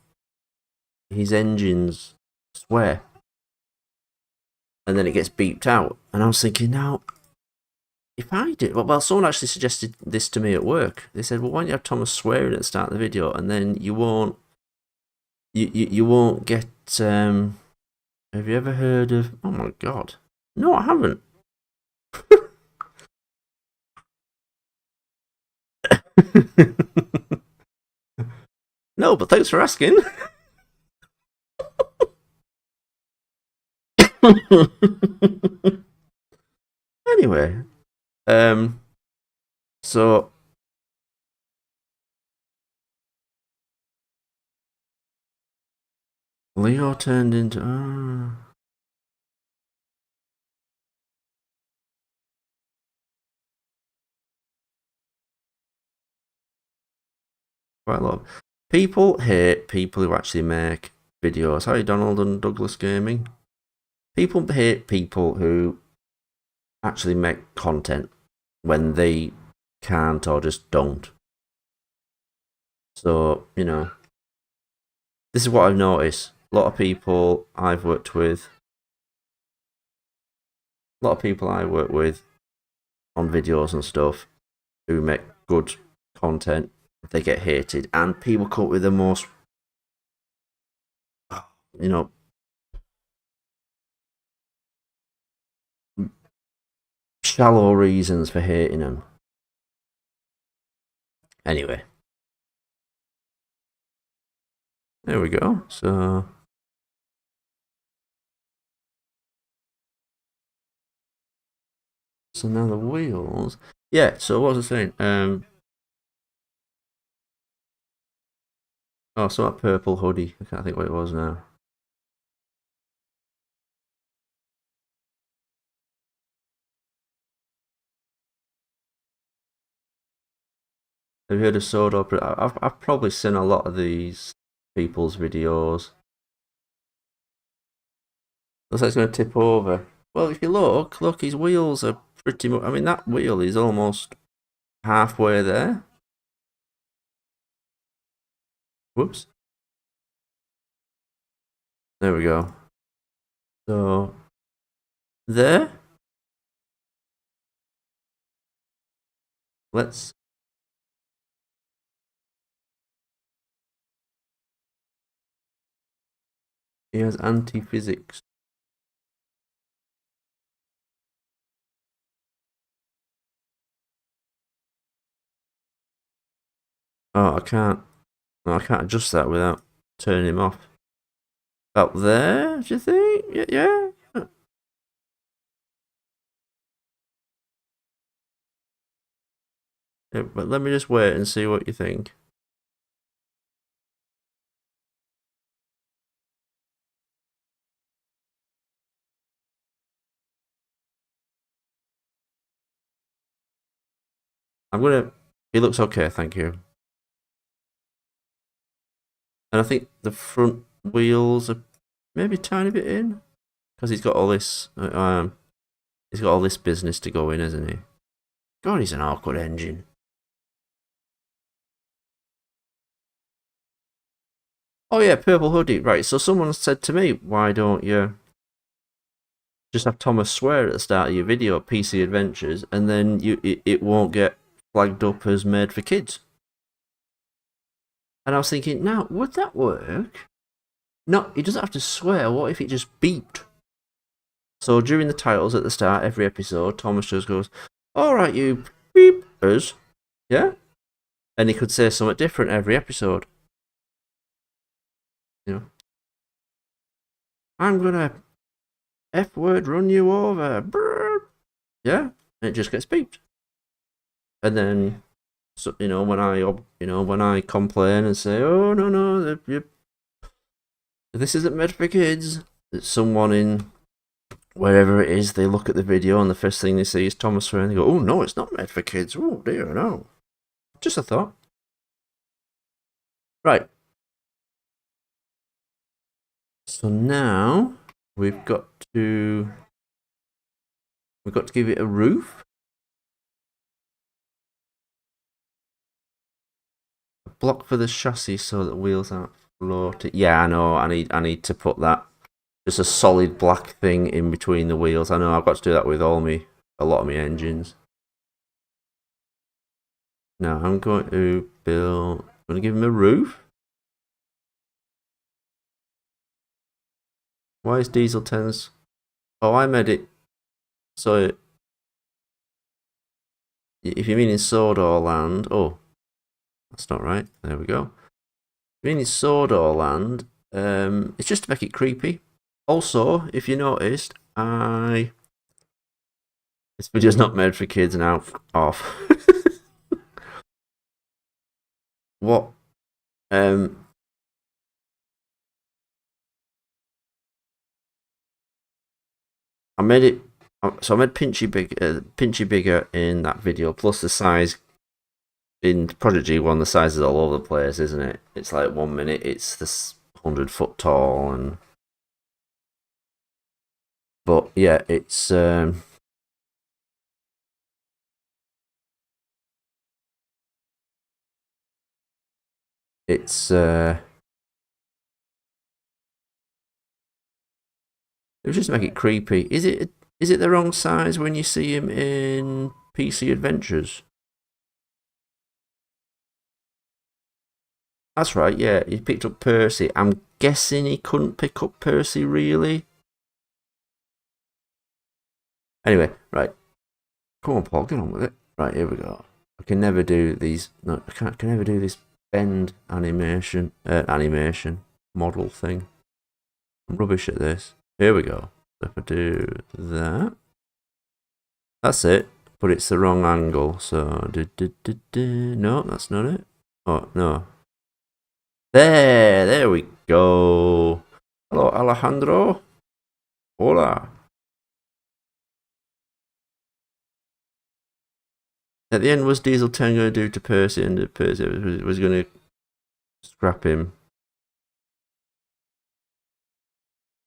his engines swear. And then it gets beeped out. And I was thinking, now, if I did... Well, someone actually suggested this to me at work. They said, well, why don't you have Thomas swearing at the start of the video, and then you won't... You won't get... have you ever heard of... Oh, my God. No, I haven't. No, but thanks for asking. Anyway, so Leo turned into quite a lot. People hate people who actually make videos. Hi, Donald and Douglas Gaming. People hate people who actually make content when they can't or just don't. So, you know, this is what I've noticed. A lot of people I've worked with, on videos and stuff who make good content, they get hated, and people come up with the most, you know, shallow reasons for hating them. Anyway, there we go. So now the wheels. Yeah. So what was I saying? Oh, so that purple hoodie. I can't think what it was now. Have you heard of Sword Opera? I've probably seen a lot of these people's videos. Looks like it's going to tip over. Well, if you look, his wheels are pretty much... I mean, that wheel is almost halfway there. Whoops. There we go. So, there. Let's... He has anti-physics. Oh, I can't. No, I can't adjust that without turning him off. Up there, do you think? Yeah. Yeah, but let me just wait and see what you think. He looks okay, thank you. And I think the front wheels are maybe a tiny bit in because he's got all this. He's got all this business to go in, hasn't he? God, he's an awkward engine. Oh yeah, purple hoodie. Right. So someone said to me, "Why don't you just have Thomas swear at the start of your video at PC Adventures, and then it won't get flagged up as made for kids?" And I was thinking, now would that work? No, he doesn't have to swear. What if it just beeped? So during the titles at the start, every episode, Thomas just goes, "All right, you beepers," yeah, and he could say something different every episode. You know, I'm gonna F word run you over, yeah, and it just gets beeped. And then, so when I complain and say, "Oh no, this isn't meant for kids," someone in wherever it is, they look at the video and the first thing they see is Thomas swearing. And they go, "Oh no, it's not meant for kids. Oh dear, no." Just a thought. Right. So now we've got to give it a roof. A block for the chassis so that wheels aren't floating. Yeah, I know. I need to put that, just a solid black thing in between the wheels. I know I've got to do that with a lot of my engines. Now I'm going to give him a roof. Why is Diesel 10s? Oh, I made it. So if you mean in Sodor Land, oh, that's not right. There we go. If you mean in Sodor Land, it's just to make it creepy. Also, if you noticed, this video's not made for kids now. Off. What? I made it. So I made Pinchy bigger in that video. Plus the size in Project G1, the size is all over the place, isn't it? It's like 1 minute it's this 100-foot tall, but yeah, it's it was just to make it creepy. Is it the wrong size when you see him in PC Adventures? That's right, yeah. He picked up Percy. I'm guessing he couldn't pick up Percy, really. Anyway, right. Come on, Paul, get on with it. Right, here we go. I can never do these. No, I can never do this bend animation model thing. I'm rubbish at this. Here we go. If I do that, that's it. But it's the wrong angle. So no, that's not it. Oh no. There we go. Hello, Alejandro. Hola. At the end, was Diesel 10 going to do to Percy, and Percy was going to scrap him?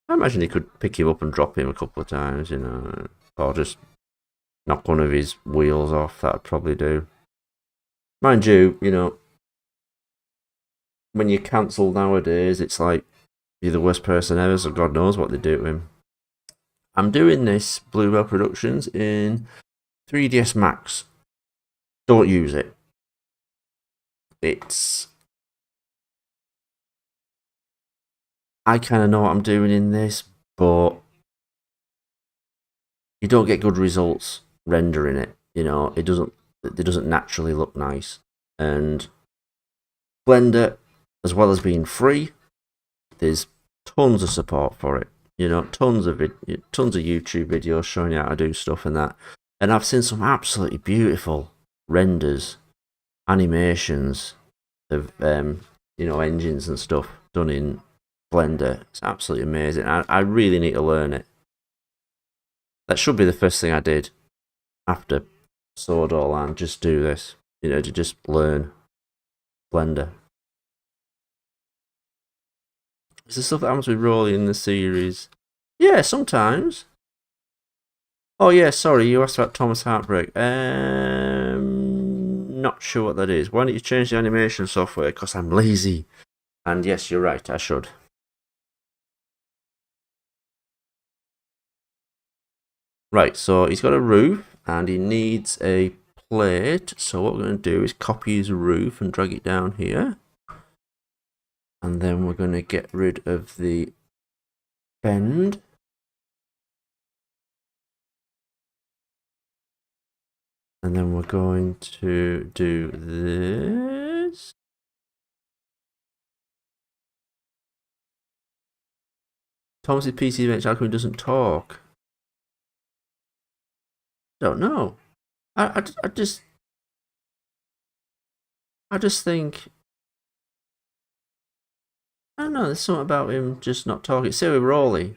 I imagine he could pick him up and drop him a couple of times, or just knock one of his wheels off. That'd probably do. Mind you, when you cancel nowadays, it's like you're the worst person ever, so God knows what they do to him. I'm doing this Bluebell Productions in 3ds Max. Don't use it. I kind of know what I'm doing in this, but you don't get good results rendering it. It doesn't naturally look nice, and Blender, as well as being free, there's tons of support for it. You know, tons of YouTube videos showing you how to do stuff and that. And I've seen some absolutely beautiful renders, animations of engines and stuff done in Blender. It's absolutely amazing. I really need to learn it. That should be the first thing I did after Sword Art Online. Just do this, to just learn Blender. It's the stuff that happens with Rolly in the series. Yeah, sometimes. Oh yeah, sorry, you asked about Thomas Heartbreak. Not sure what that is. Why don't you change the animation software? Because I'm lazy. And yes, you're right, I should. Right, so he's got a roof and he needs a plate. So what we're going to do is copy his roof and drag it down here. And then we're going to get rid of the bend. And then we're going to do this. Thomas's PC bench algorithm doesn't talk. Don't know. I just think, I don't know, there's something about him just not talking. Say with Rolly.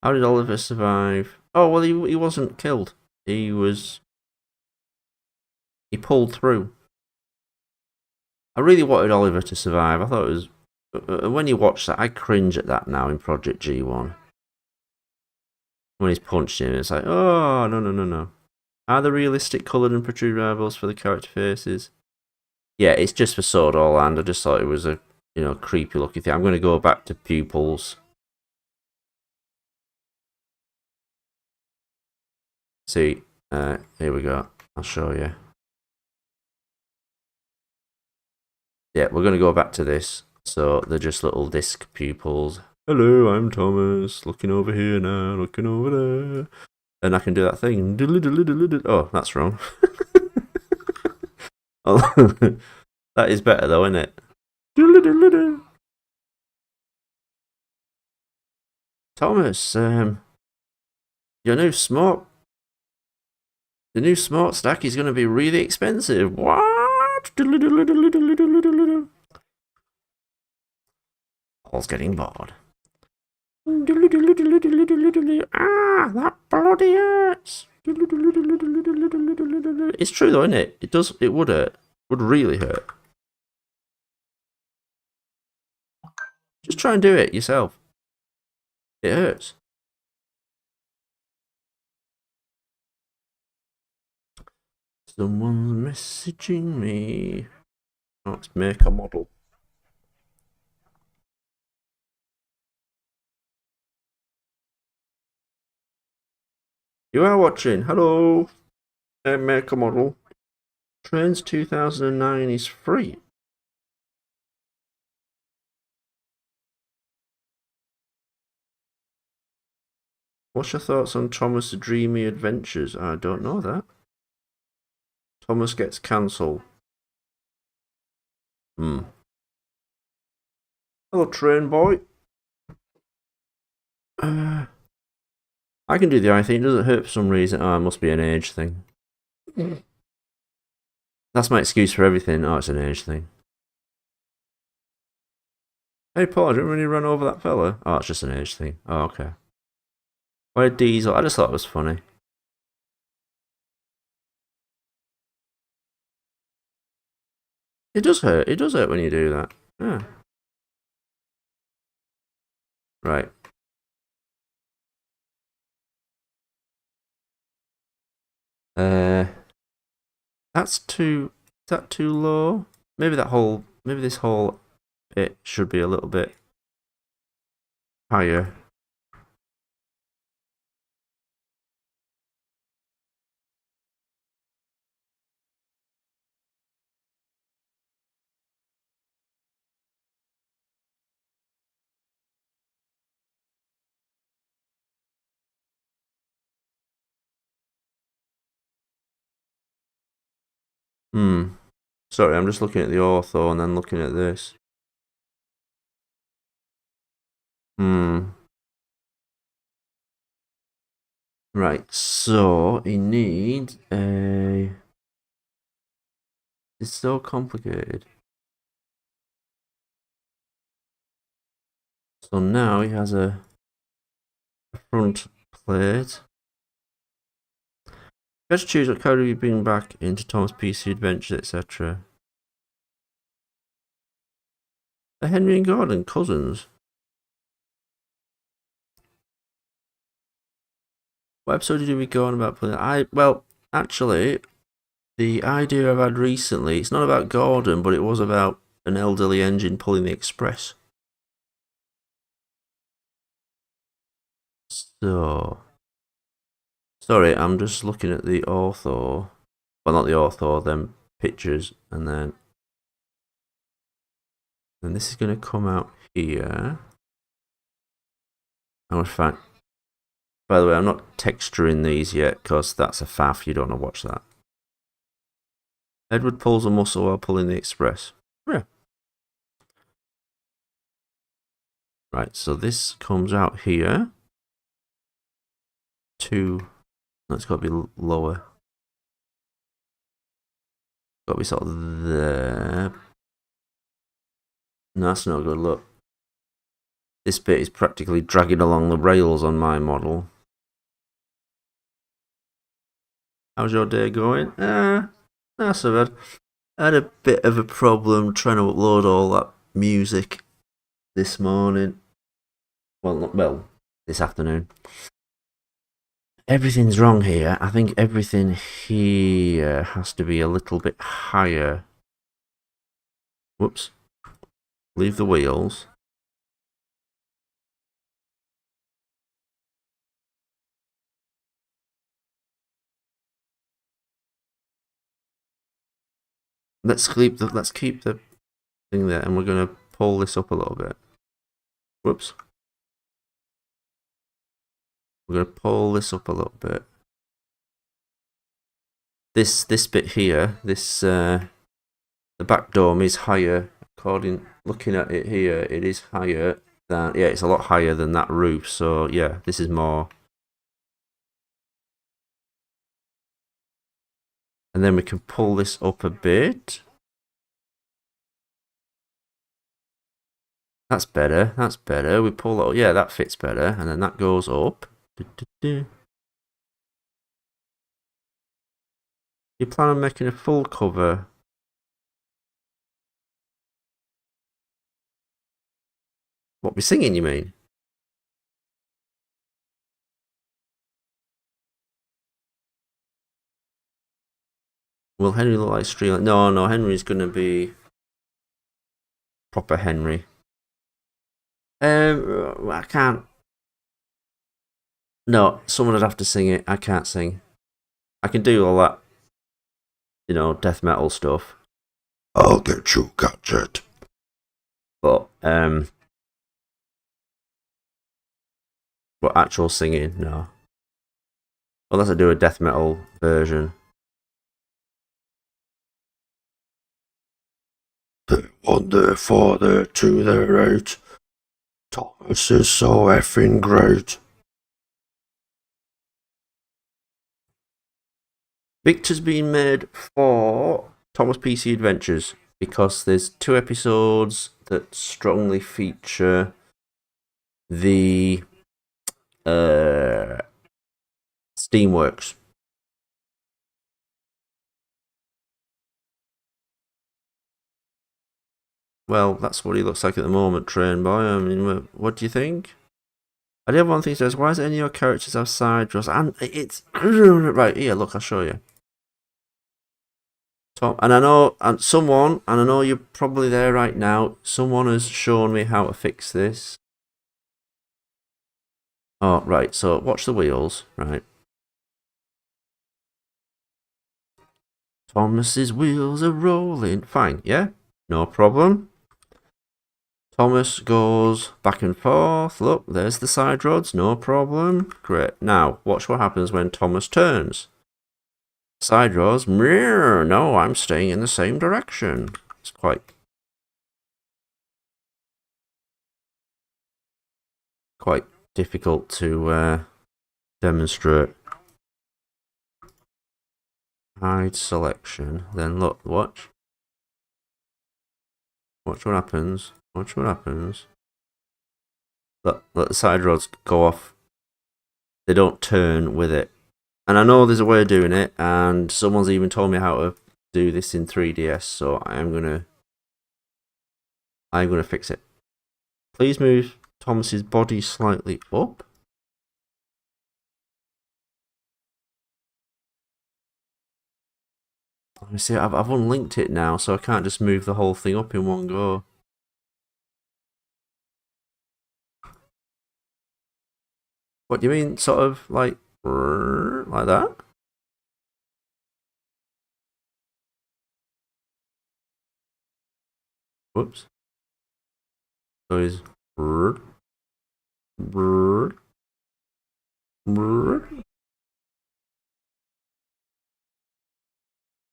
How did Oliver survive? Oh, well, he wasn't killed. He pulled through. I really wanted Oliver to survive. I thought it was... when you watch that, I cringe at that now in Project G1. When he's punched him, it's like, oh, no. Are there realistic coloured and protruding eyeballs for the character faces? Yeah, it's just for Sword Art Online. I just thought it was a, creepy looking thing. I'm going to go back to pupils. See, here we go. I'll show you. Yeah, we're going to go back to this. So they're just little disc pupils. Hello, I'm Thomas. Looking over here now, looking over there. And I can do that thing. Oh, that's wrong. Oh, that is better though, isn't it? Thomas, your new smart... The new smart stack is going to be really expensive. What? Paul's getting bored. Ah, that bloody hurts. It's true though, isn't it? It does. It would hurt. Would really hurt. Just try and do it yourself. It hurts. Someone's messaging me. Oh, let's make a model. You are watching. Hello. Make a model. Trains 2009 is free. What's your thoughts on Thomas' Dreamy Adventures? I don't know that. Thomas gets cancelled. Hello, train boy. I can do the eye thing. It doesn't hurt for some reason. Oh, it must be an age thing. That's my excuse for everything. Oh, it's an age thing. Hey, Paul, do you remember when you run over that fella? Oh, it's just an age thing. Oh, okay. Why a diesel? I just thought it was funny. It does hurt. It does hurt when you do that. Yeah. Right. That's too... Is that too low? Maybe this whole bit should be a little bit higher. Sorry, I'm just looking at the ortho and then looking at this. Right, so he needs a... It's so complicated. So now he has a front plate. Let's choose what card we bring back into Thomas PC Adventures, etc. The Henry and Gordon cousins. What episode did we go on about playing? Well, actually, the idea I've had recently, it's not about Gordon, but it was about an elderly engine pulling the express. So, sorry, I'm just looking at the ortho. Well, not the ortho, them pictures, and then this is going to come out here. I was fine. By the way, I'm not texturing these yet because that's a faff. You don't want to watch that. Edward pulls a muscle while pulling the express. Yeah. Right, so this comes out here. That's got to be lower. Got to be sort of there. No, that's not good. Look. This bit is practically dragging along the rails on my model. How's your day going? Not so bad. I had a bit of a problem trying to upload all that music this morning. Well, this afternoon. Everything's wrong here. I think everything here has to be a little bit higher. Whoops. Leave the wheels. Let's keep the thing there, and we're gonna pull this up a little bit. Whoops. We're gonna pull this up a little bit. This bit here, the back dome is higher. Looking at it here, it is higher than, yeah, it's a lot higher than that roof. So yeah, this is more. And then we can pull this up a bit. That's better. That's better. We pull it. Yeah, that fits better. And then that goes up. You plan on making a full cover? What, we singing, you mean? Will Henry look like Streamline? No, Henry's gonna be proper Henry. I can't. No, someone would have to sing it. I can't sing. I can do all that, death metal stuff. I'll get you, Gadget. But actual singing, no. Unless I do a death metal version. The 1, the 4, the 2, the 8. Thomas is so effing great. Victor's been made for Thomas PC Adventures because there's 2 episodes that strongly feature the Steamworks. Well, that's what he looks like at the moment, Train Boy. I mean, what do you think? I do have one thing that says, why is any of your characters have side draws? And it's right here. Look, I'll show you. Tom, and I know you're probably there right now. Someone has shown me how to fix this. Oh, right. So watch the wheels, right? Thomas's wheels are rolling. Fine, yeah, no problem. Thomas goes back and forth. Look, there's the side roads. No problem. Great. Now, watch what happens when Thomas turns. Side rows. No, I'm staying in the same direction. It's quite difficult to demonstrate. Hide selection. Then look, watch. Watch what happens. Watch what happens. Let the side roads go off. They don't turn with it. And I know there's a way of doing it, and someone's even told me how to do this in 3DS, so I'm gonna fix it. Please move Thomas's body slightly up. Let me see, I've unlinked it now, so I can't just move the whole thing up in one go. What do you mean, sort of like that? Whoops. So he's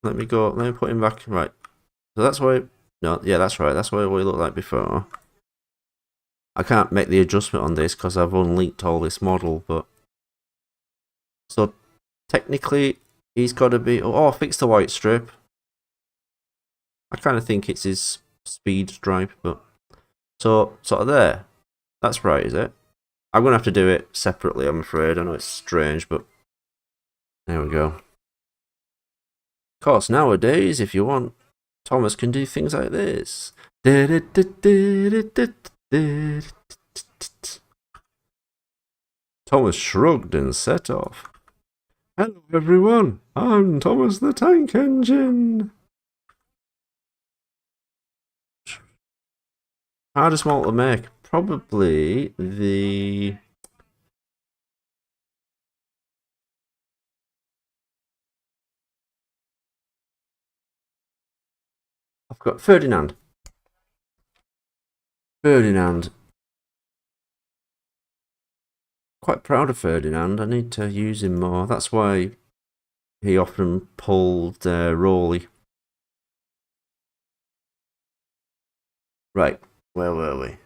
let me go. Let me put him back. Right. So that's why. No, yeah, that's right. That's what we looked like before. I can't make the adjustment on this because I've unlinked all this model, but so technically he's got to be. Oh, fix the white strip. I kind of think it's his speed stripe, but so sort of there. That's right, is it? I'm gonna have to do it separately. I'm afraid. I know it's strange, but there we go. Of course, nowadays, if you want, Thomas can do things like this. Thomas shrugged and set off. Hello everyone, I'm Thomas the Tank Engine. Hardest model to make? Probably the... I've got Ferdinand. Quite proud of Ferdinand. I need to use him more. That's why he often pulled Rowley. Right, where were we?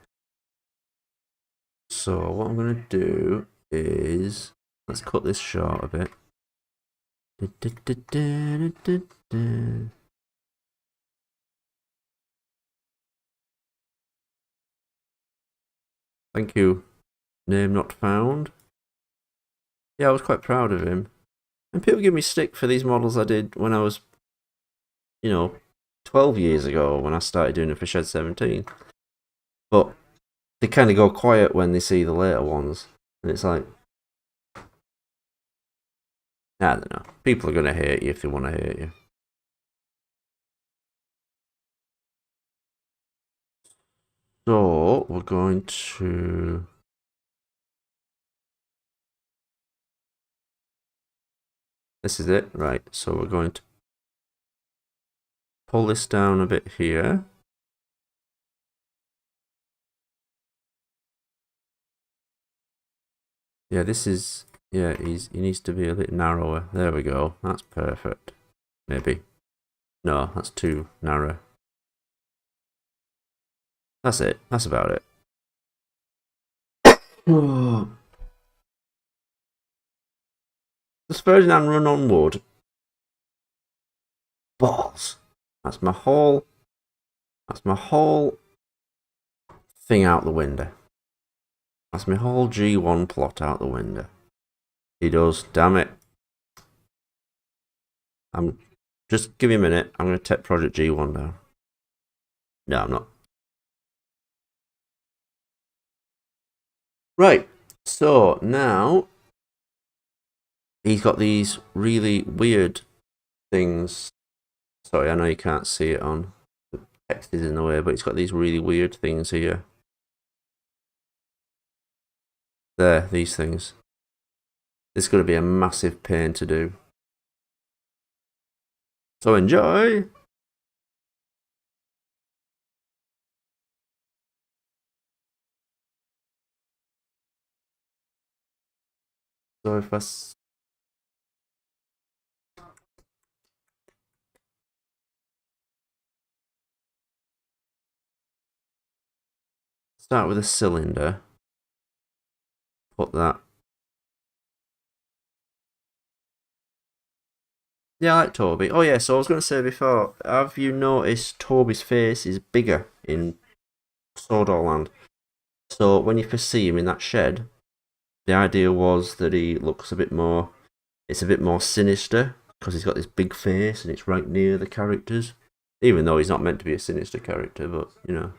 So what I'm going to do is... Let's cut this short a bit. Thank you. Name not found. Yeah, I was quite proud of him. And people give me stick for these models I did when I was, 12 years ago when I started doing it for Shed 17. But they kind of go quiet when they see the later ones. And it's like, I don't know. People are going to hate you if they want to hate you. So, we're going to... This is it, right. So we're going to pull this down a bit here. Yeah, this is... Yeah, he needs to be a bit narrower. There we go. That's perfect. Maybe. No, that's too narrow. That's it. That's about it. Does Ferdinand run on wood? Balls. That's my whole thing out the window. That's my whole G1 plot out the window. He does, damn it. Just give me a minute. I'm going to take Project G1 down. No, I'm not. Right. So now he's got these really weird things. Sorry, I know you can't see it on the text is in the way, but he's got these really weird things here. There, these things. This is going to be a massive pain to do. So enjoy! So if I... Start with a cylinder. Put that. Yeah, I like Toby. Oh yeah, so I was going to say before, have you noticed Toby's face is bigger in Sodor Land? So when you first see him in that shed, the idea was that he looks a bit more, it's a bit more sinister because he's got this big face and it's right near the characters. Even though he's not meant to be a sinister character, but you know.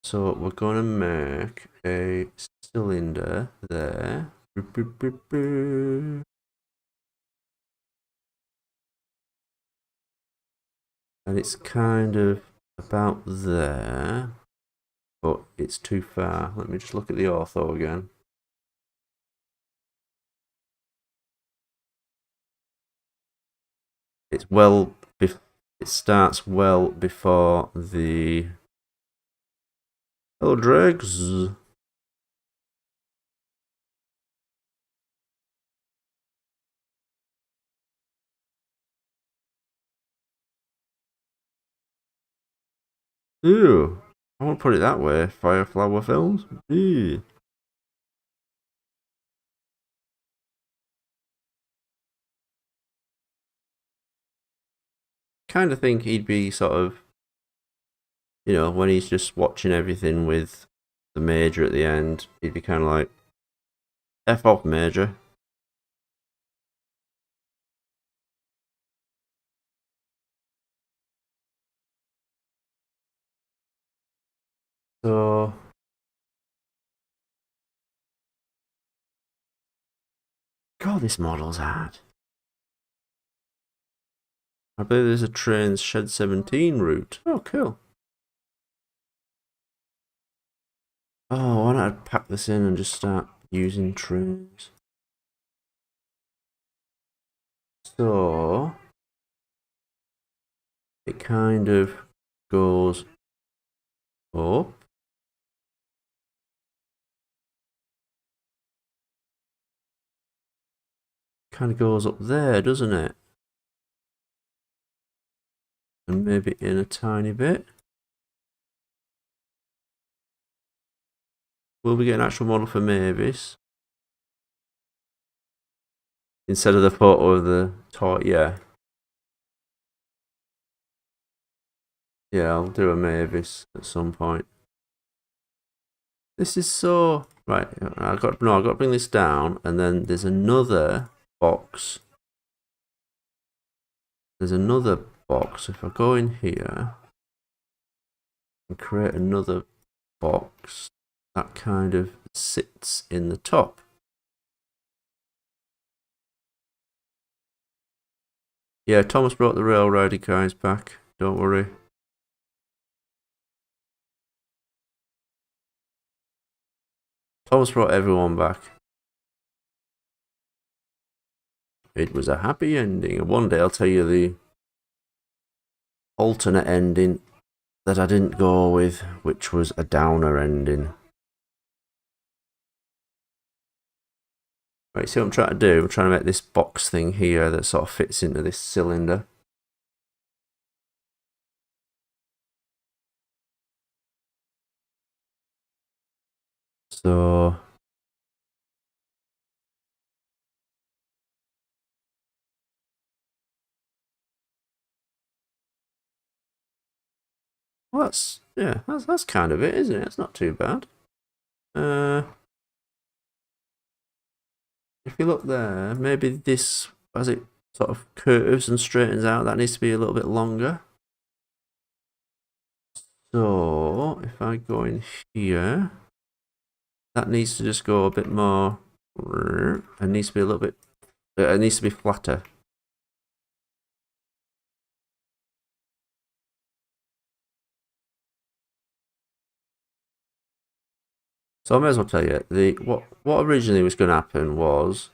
So we're gonna make a cylinder there. And it's kind of about there, but it's too far. Let me just look at the ortho again. It's well, it starts well before the. Hello, dregs. Ew. I won't put it that way. Fireflower films. Ew. Kind of think he'd be sort of, you know, when he's just watching everything with the Major at the end, he'd be kind of like, F off, Major. So. God, this model's hard. I believe there's a train's Shed 17 route. Oh, cool. Oh, why don't I pack this in and just start using trains? So, it kind of goes up. Kind of goes up there, doesn't it? And maybe in a tiny bit. Will we get an actual model for Mavis? Instead of the photo of the toy, yeah. Yeah, I'll do a Mavis at some point. This is so right. I've got to bring this down, and then there's another box. There's another box. If I go in here and create another box, that kind of sits in the top. Yeah, Thomas brought the railroad guys back. Don't worry. Thomas brought everyone back. It was a happy ending. And one day I'll tell you the alternate ending that I didn't go with, which was a downer ending. Right, see what I'm trying to do? I'm trying to make this box thing here that sort of fits into this cylinder. So well, that's kind of it, isn't it? It's not too bad. If you look there, maybe this, as it sort of curves and straightens out, that needs to be a little bit longer. So if I go in here, that needs to just go a bit more. It needs to be a little bit. It needs to be flatter. So I may as well tell you what originally was going to happen was.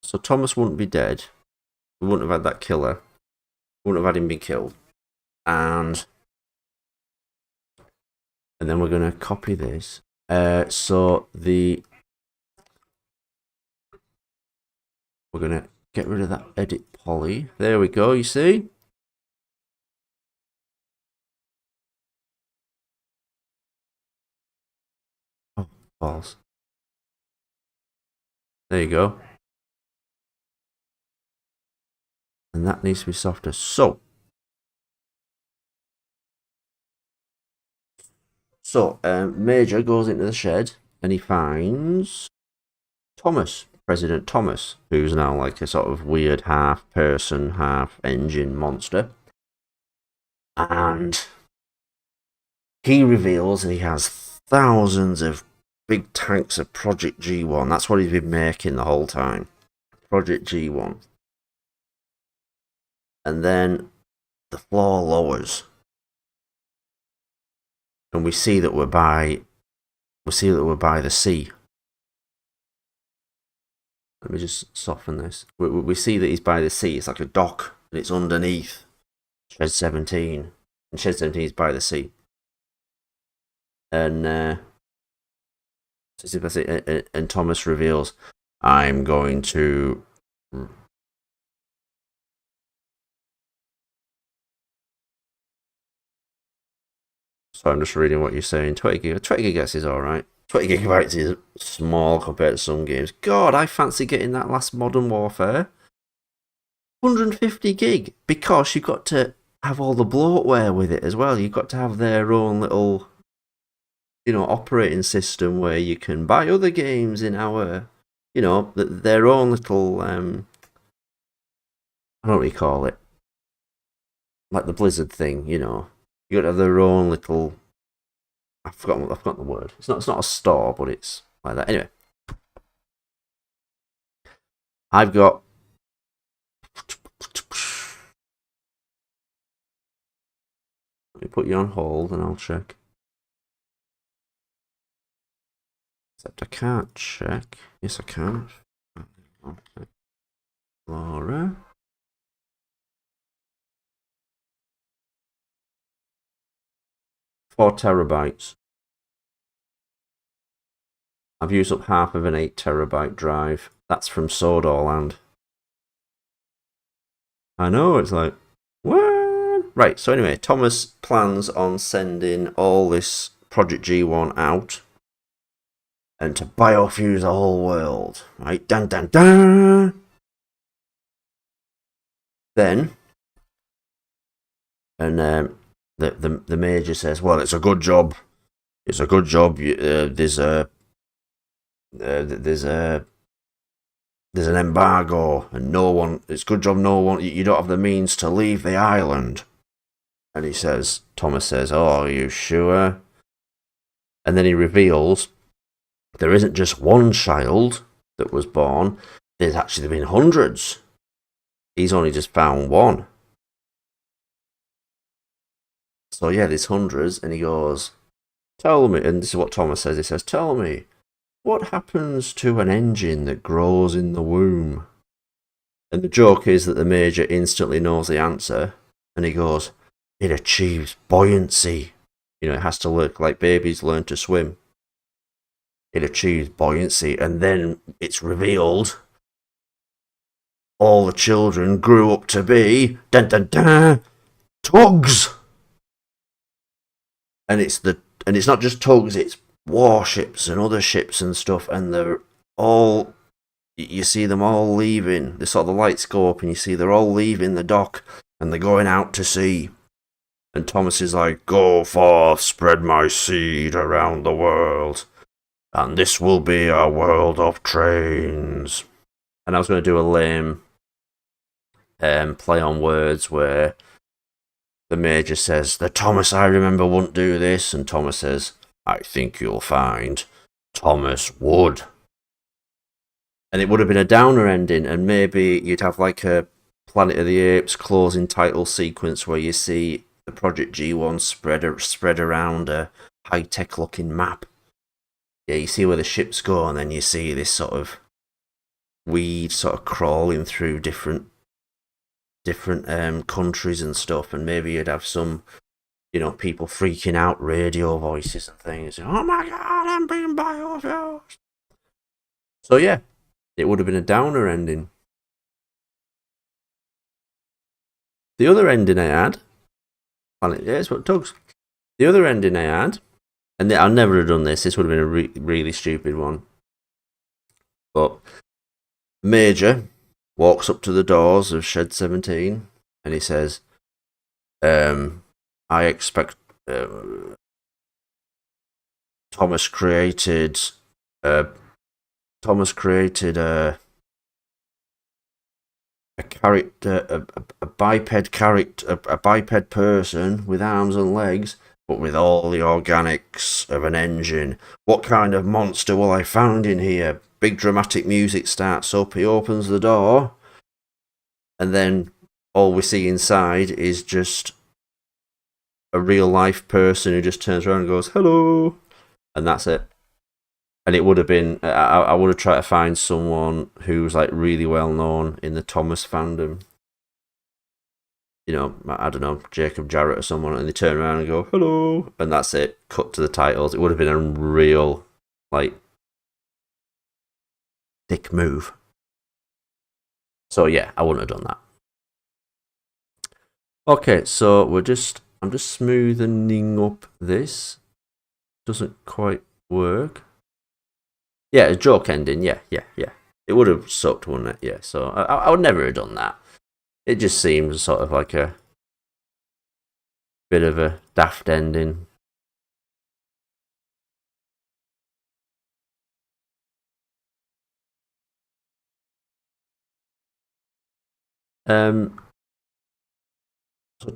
So Thomas wouldn't be dead. We wouldn't have had that killer. We wouldn't have had him be killed. And then we're going to copy this. So we're going to get rid of that edit poly. There we go, you see? Oh, balls. There you go. And that needs to be softer. So Major goes into the shed and he finds Thomas, President Thomas, who's now like a sort of weird half person, half engine monster. And he reveals that he has thousands of big tanks of Project G1. That's what he's been making the whole time. Project G1. And then the floor lowers. And we see that we're by the sea. Let me just soften this. We see that he's by the sea. It's like a dock, and it's underneath Shed 17. And Shed 17 is by the sea. And and Thomas reveals, I'm going to... So I'm just reading what you're saying. 20 gigabytes is alright. 20 gigabytes is small compared to some games. God, I fancy getting that last Modern Warfare. 150 gig, because you've got to have all the bloatware with it as well. You've got to have their own little, operating system where you can buy other games in our, their own little, I don't know what you call it. Like the Blizzard thing, You got to have their own little. I've forgotten the word. It's not a store, but it's like that. Anyway, I've got. Let me put you on hold and I'll check. Except I can't check. Yes, I can. Laura. Four terabytes. I've used up half of an 8 terabyte drive. That's from Swordorland. I know, it's like, what? Right, so anyway, Thomas plans on sending all this Project G1 out and to biofuse the whole world. Right? Dun dun dun! Then, and the Major says, well, it's a good job. It's a good job. There's an embargo, and it's a good job you don't have the means to leave the island. And Thomas says, oh, are you sure? And then he reveals there isn't just one child that was born, there's actually been hundreds. He's only just found one. So yeah, there's hundreds, and he goes, tell me, and this is what Thomas says, he says, tell me, what happens to an engine that grows in the womb? And the joke is that the Major instantly knows the answer, and he goes, it achieves buoyancy. It has to look like babies learn to swim. It achieves buoyancy, and then it's revealed all the children grew up to be dun dun dun tugs. And it's not just tugs, it's warships and other ships and stuff, and you see them all leaving. The lights go up and you see they're all leaving the dock and they're going out to sea. And Thomas is like, go forth, spread my seed around the world, and this will be a world of trains. And I was going to do a lame play on words where the Major says, the Thomas I remember wouldn't do this, and Thomas says, I think you'll find Thomas would. And it would have been a downer ending, and maybe you'd have like a Planet of the Apes closing title sequence where you see the Project G1 spread around a high-tech looking map. Yeah, you see where the ships go, and then you see this sort of weed sort of crawling through different countries and stuff, and maybe you'd have some people freaking out, radio voices and things. Oh my god, I'm being biofused. So yeah, it would have been a downer ending. The other ending I had, well, it's what Tugs. The other ending I had, and I'll never have done this. This would have been a really stupid one. But Major walks up to the doors of Shed 17, and he says, "I expect Thomas created a character, a biped character, a biped person with arms and legs, but with all the organics of an engine. What kind of monster will I find in here?" Big dramatic music starts up. He opens the door, and then all we see inside is just a real life person who just turns around and goes, "Hello," and that's it. And it would have been, I would have tried to find someone who's like really well known in the Thomas fandom. You know, I don't know, Jacob Jarrett or someone, and they turn around and go, "Hello," and that's it. Cut to the titles. It would have been a real, like, dick move. So yeah, I wouldn't have done that. Okay, so I'm just smoothing up this. Doesn't quite work. Yeah, a joke ending. Yeah. It would have sucked, wouldn't it? Yeah. So I would never have done that. It just seems sort of like a bit of a daft ending. So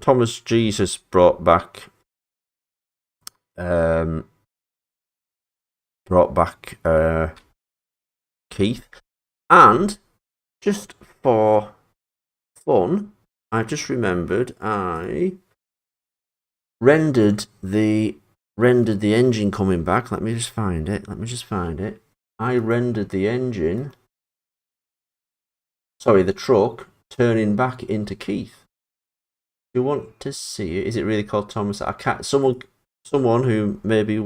Thomas Jesus brought back Keith, and just for fun, I just remembered I rendered the engine coming back. Let me just find it. I rendered the engine. Sorry, the truck turning back into Keith. Do you want to see it? Is it really called Thomas? I can't. Someone who may be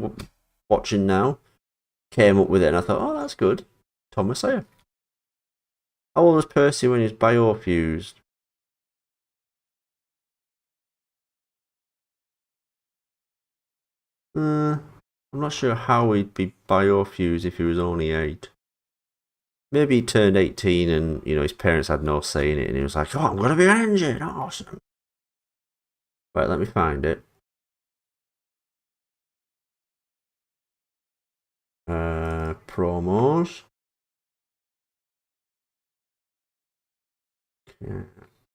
watching now came up with it, and I thought, oh, that's good. Thomas Sawyer. How old was Percy when he was biofused? I'm not sure how he'd be biofused if he was only 8. Maybe he turned 18 and, you know, his parents had no say in it, and he was like, "Oh, I'm gonna be an engine, awesome." Right, let me find it. Promos.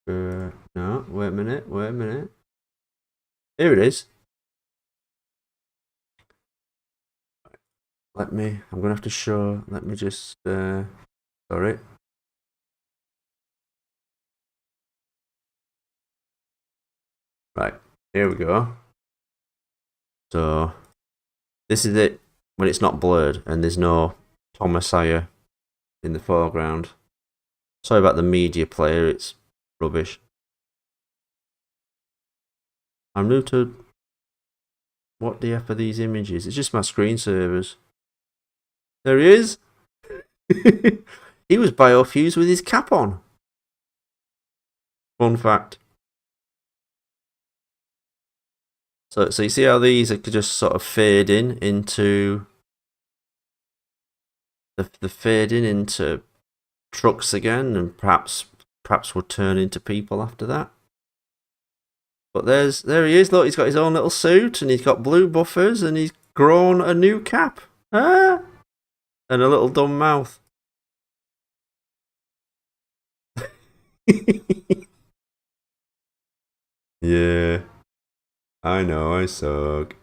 No, wait a minute. Here it is. I'm gonna have to show, let me just, sorry. Right, here we go. So, this is it when it's not blurred and there's no Thomas Sawyer in the foreground. Sorry about the media player, it's rubbish. I'm new to what the F are these images? It's just my screensavers. There he is. He was biofused with his cap on. Fun fact. So you see how these are just sort of fading into the fading into trucks again, and perhaps would turn into people after that. But there he is. Look, he's got his own little suit, and he's got blue buffers, and he's grown a new cap, and a little dumb mouth. Yeah, I know, I suck.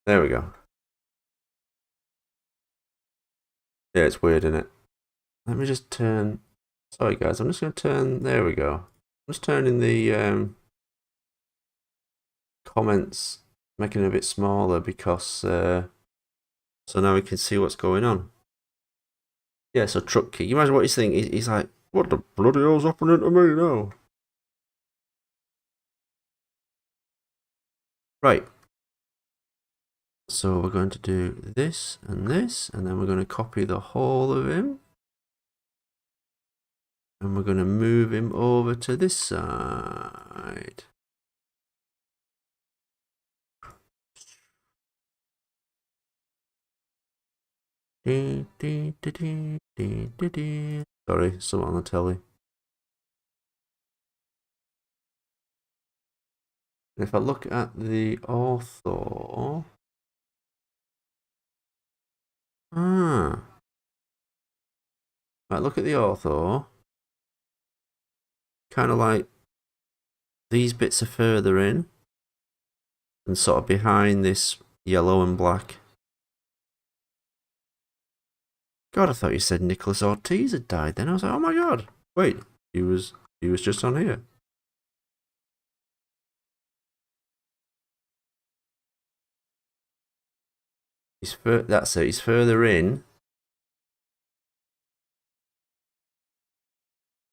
There we go. Yeah, it's weird, isn't it? Let me just turn. Sorry, guys. I'm just going to turn. There we go. I'm just turning the comments, making it a bit smaller because so now we can see what's going on. Yeah, so truck key. You imagine what he's thinking? He's like, "What the bloody hell's happening to me now?" Right. So we're going to do this, and then we're going to copy the whole of him. And we're going to move him over to this side. Sorry, someone on the telly. If I look at the ortho... Right, look at the ortho. Kind of like these bits are further in and sort of behind this yellow and black. God, I thought you said Nicholas Ortiz had died then. I was like, oh my god. Wait, he was just on here. That's it, he's further in.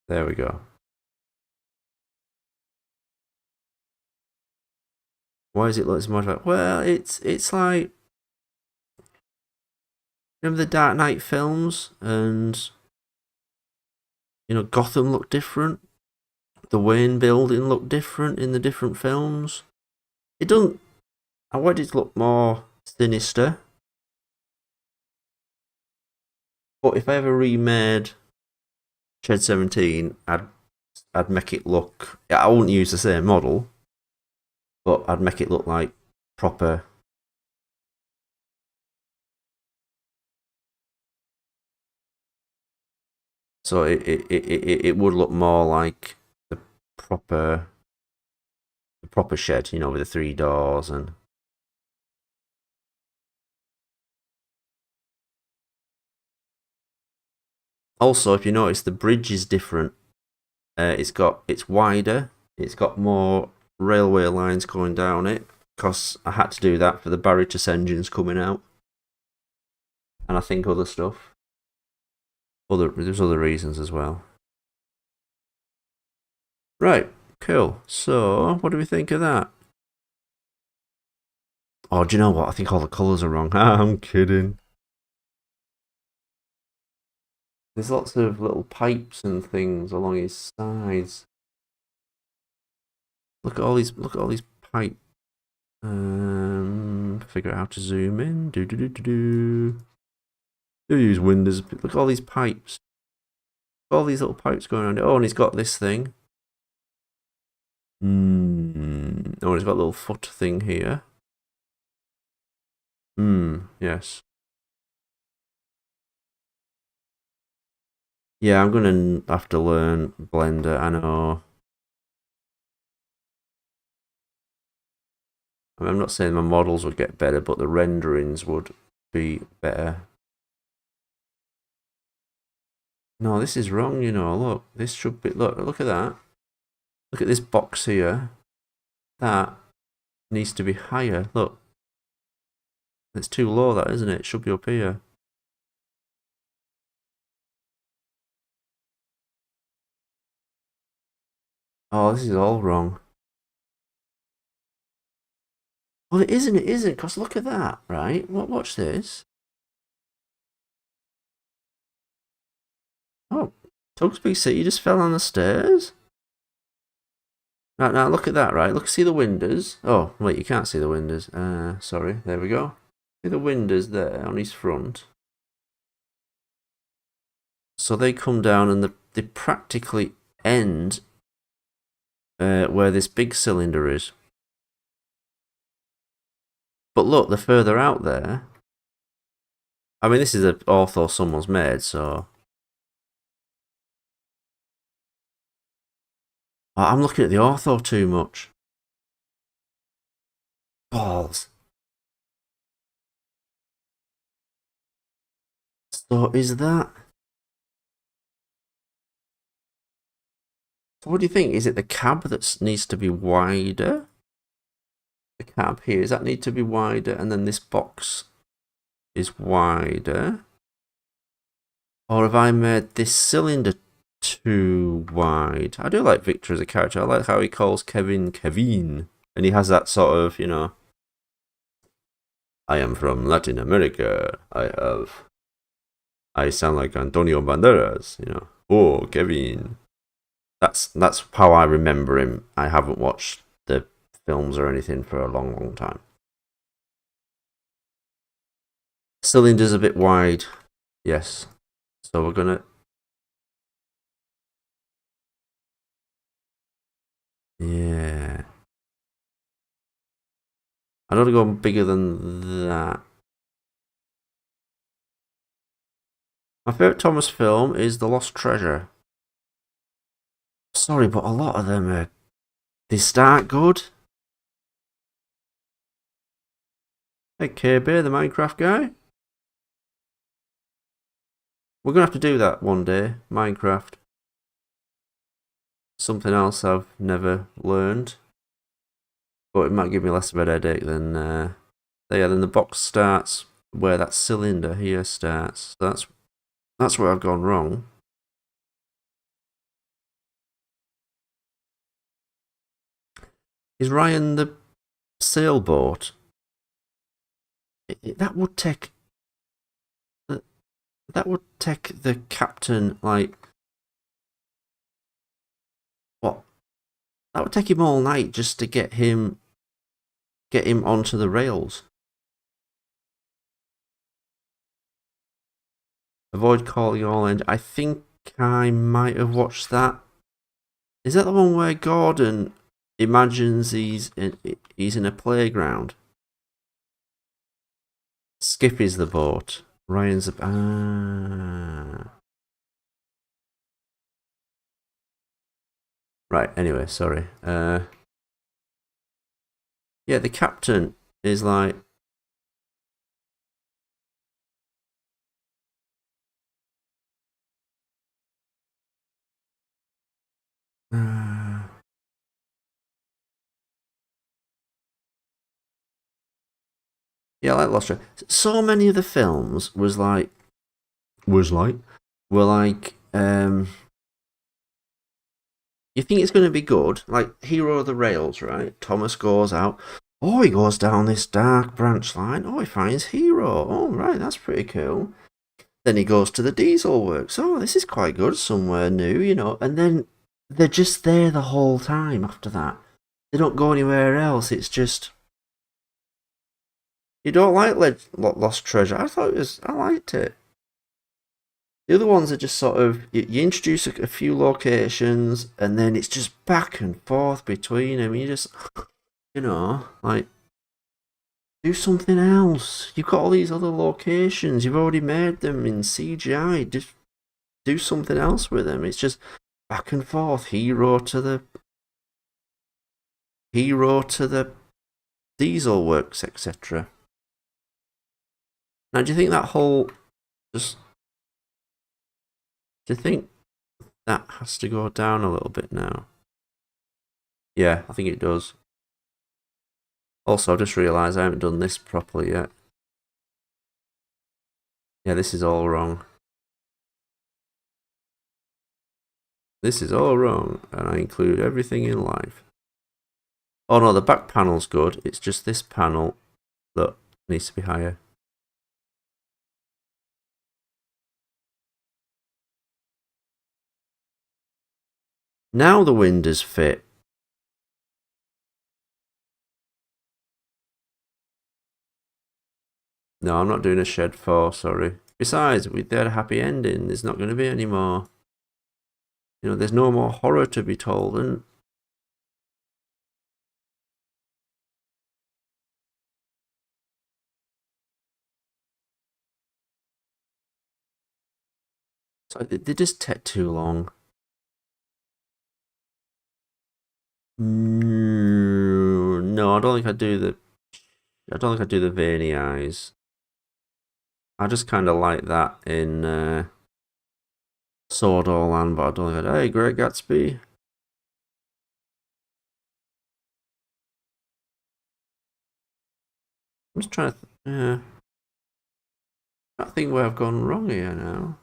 There we go. Why does it look so much like... Well, it's like... Remember the Dark Knight films? And... You know, Gotham looked different. The Wayne building looked different in the different films. It doesn't... I want it to look more sinister. But if I ever remade Shed 17, I'd make it look... I wouldn't use the same model, but I'd make it look like proper... So it would look more like the proper shed, you know, with the 3 doors and... Also, if you notice, the bridge is different. It's wider. It's got more railway lines going down it, because I had to do that for the Barritus engines coming out, and I think other stuff. There's other reasons as well. Right, cool. So, what do we think of that? Oh, do you know what? I think all the colours are wrong. I'm kidding. There's lots of little pipes and things along his sides. Look at all these pipes. Figure out how to zoom in. Do use Windows. Look at all these pipes. All these little pipes going around it. Oh, and he's got this thing. Oh, and he's got a little foot thing here. Yes. Yeah, I'm gonna have to learn Blender, I know. I mean, I'm not saying my models would get better, but the renderings would be better. No, this is wrong, you know. Look, this should be... Look at that. Look at this box here. That needs to be higher. Look. It's too low, that, isn't it? It should be up here. Oh, this is all wrong. Well, it isn't, because look at that, right? Watch this. Oh, Tugsby City just fell on the stairs? Right, now look at that, right? Look, see the windows? Oh, wait, you can't see the windows. Sorry, there we go. See the windows there on his front? So they come down and they practically end where this big cylinder is. But look, they're further out there. I mean, this is an ortho someone's made, so... Oh, I'm looking at the ortho too much. Balls. So is that... So what do you think? Is it the cab that needs to be wider? The cab here, does that need to be wider? And then this box is wider? Or have I made this cylinder too wide? I do like Victor as a character. I like how he calls Kevin. And he has that sort of, you know... I am from Latin America. I sound like Antonio Banderas, you know. Oh, Kevin. That's how I remember him. I haven't watched the films or anything for a long, long time. Cylinder's a bit wide. Yes. So we're gonna. Yeah. I don't want to go bigger than that. My favourite Thomas film is The Lost Treasure. Sorry, but a lot of them they start good. Hey, KB, the Minecraft guy. We're gonna have to do that one day. Minecraft. Something else I've never learned, but it might give me less of a headache than. Yeah, then the box starts where that cylinder here starts. That's where I've gone wrong. Is Ryan the sailboat? That would take. That would take the captain like. What? That would take him all night just to get him onto the rails. Avoid calling all end. I think I might have watched that. Is that the one where Gordon imagines he's in a playground? Skippy's the boat. Ryan's right. Anyway, sorry. Yeah, the captain is like. Yeah, I like Lost Treasure. So many of the films were like you think it's going to be good, like Hero of the Rails, right? Thomas goes out. Oh, he goes down this dark branch line. Oh, he finds Hero. Oh, right, that's pretty cool. Then he goes to the diesel works. Oh, this is quite good, somewhere new, you know. And then they're just there the whole time after that. They don't go anywhere else. It's just you don't like Lost Treasure. I liked it. The other ones are just sort of you introduce a few locations and then it's just back and forth between them. You just like do something else. You've got all these other locations. You've already made them in CGI. Just do something else with them. It's just back and forth. Hero to the diesel works, etc. Now, do you think that whole just do you think that has to go down a little bit now? Yeah, I think it does. Also, I just realised I haven't done this properly yet. Yeah, this is all wrong. This is all wrong, and I include everything in life. Oh no, the back panel's good. It's just this panel that needs to be higher. Now the windows fit. No, I'm not doing a shed 4, sorry. Besides, they had a happy ending. There's not going to be any more. You know, there's no more horror to be told, and so they just take too long. No, I don't think I do the. I don't think I do the veiny eyes. I just kind of like that in Sword Art Online, but I don't think Hey, Great Gatsby. I'm just trying to. I think where I've gone wrong here now.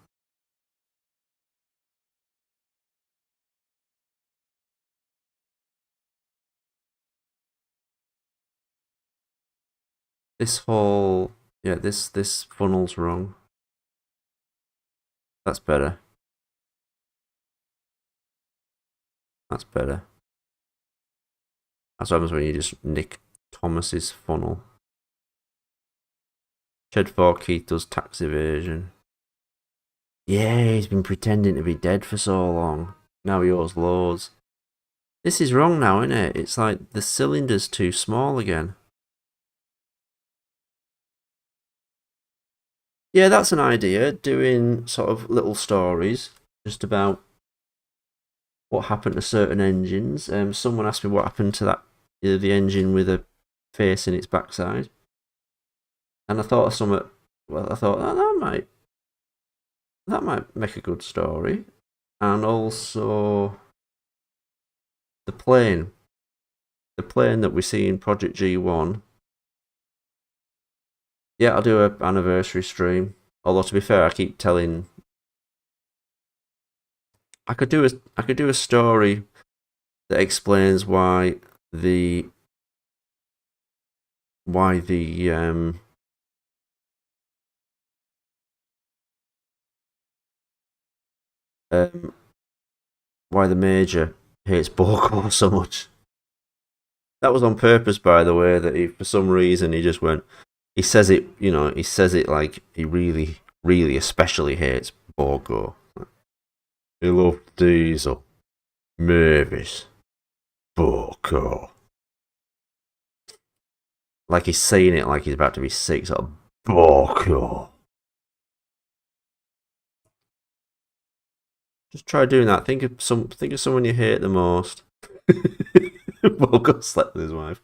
This whole, yeah, this funnel's wrong. That's better. That's better. That's what happens when you just nick Thomas's funnel. Shed 4 Keith does tax evasion. Yeah, he's been pretending to be dead for so long. Now he owes loads. This is wrong now, isn't it? It's like the cylinder's too small again. Yeah, that's an idea. Doing sort of little stories just about what happened to certain engines. Someone asked me what happened to that, the engine with a face in its backside, and I thought of something. Well, I thought that might make a good story, and also the plane that we see in Project G1. Yeah, I'll do an anniversary stream. Although to be fair, I keep telling. I could do a story that explains the why the why the Major hates Boko so much. That was on purpose, by the way. That he, for some reason, he just went. He says it, he says it like he really, really especially hates Boko. He loves Diesel, Mavis, Boko. Like he's saying it like he's about to be sick. Sort of Boko. Just try doing that. Think of someone you hate the most. Boko slept with his wife.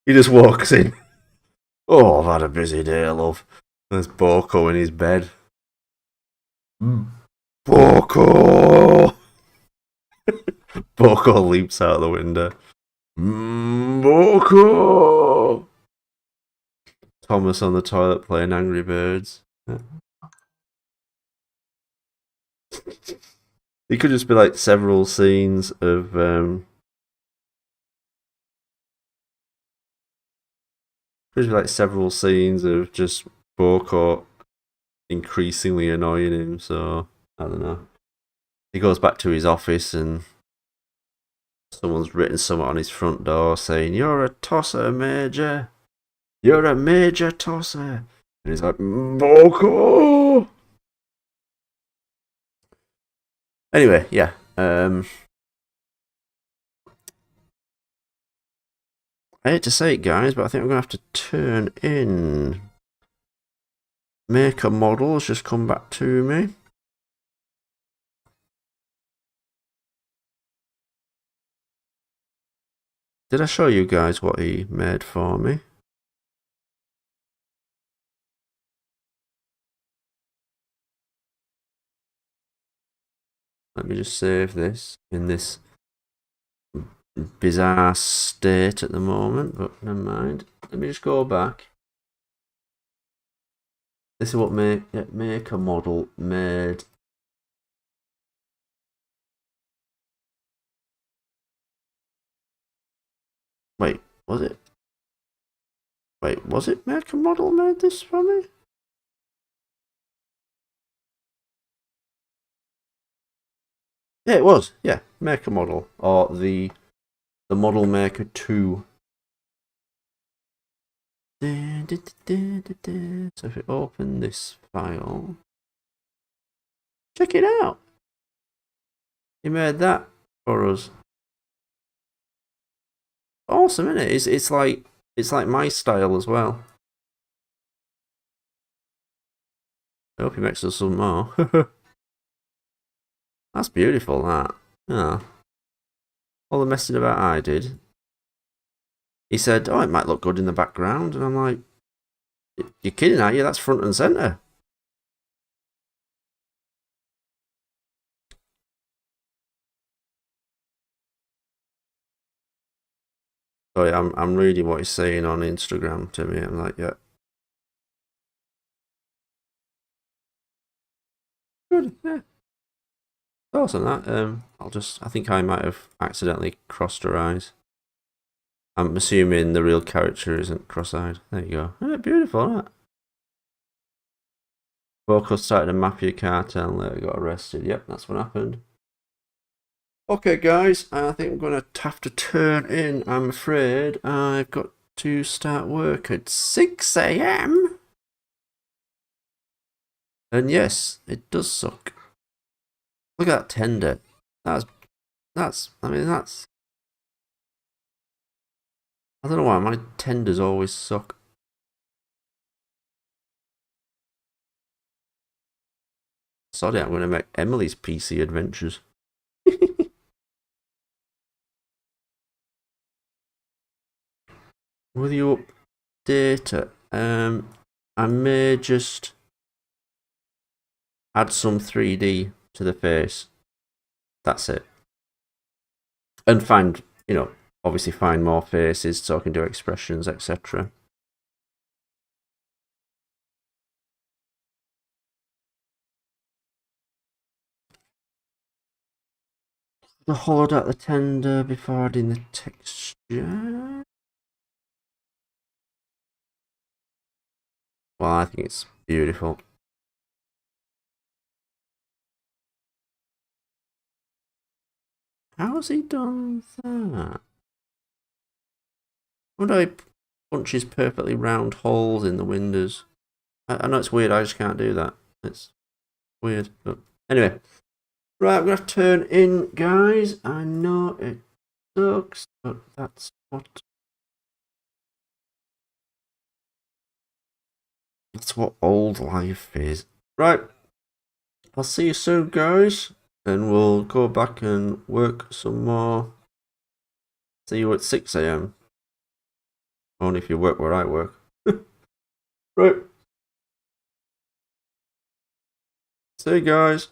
He just walks in. Oh, I've had a busy day, love. There's Boko in his bed. Boko! Boko leaps out the window. Boko! Thomas on the toilet playing Angry Birds. It could just be like several scenes of just Boko increasingly annoying him. So I don't know. He goes back to his office and someone's written something on his front door saying, "You're a tosser, Major. You're a major tosser." And he's like, Boko. Anyway, yeah. I hate to say it, guys, but I think I'm going to have to turn in. Maker model has just come back to me. Did I show you guys what he made for me? Let me just save this in this bizarre state at the moment, but never mind. Let me just go back. This is what Maker model made. Wait, was it? Wait, was it Maker model made this for me? Yeah, it was. Yeah, Maker model, or the Model Maker 2. So if we open this file, check it out. He made that for us. Awesome, isn't it? It's like my style as well. I hope he makes us some more. That's beautiful, that. Yeah. All the messing about I did. He said, "Oh, it might look good in the background," and I'm like, "You're kidding, aren't you? That's front and center." So yeah, I'm reading what he's saying on Instagram to me. I'm like, yeah. Good, yeah. Awesome that. I think I might have accidentally crossed her eyes. I'm assuming the real character isn't cross-eyed. There you go. Oh, beautiful, isn't it? Boko started a mafia cartel and later got arrested. Yep, that's what happened. Okay, guys, I think I'm going to have to turn in. I'm afraid I've got to start work at 6 a.m. And yes, it does suck. Look at that tender. I don't know why my tenders always suck. Sorry, I'm going to make Emily's PC adventures. Will you update it? I may just add some 3D to the face. That's it. And find, obviously find more faces so I can do expressions, etc. The hollowed out the tender before adding the texture. Well, I think it's beautiful. How has he done that? Would I punches perfectly round holes in the windows? I know it's weird, I just can't do that. It's weird, but anyway. Right, I'm going to have to turn in, guys. I know it sucks, but that's what old life is. Right, I'll see you soon, guys, and we'll go back and work some more. See you at 6 a.m. Only if you work where I work. Right. See you guys.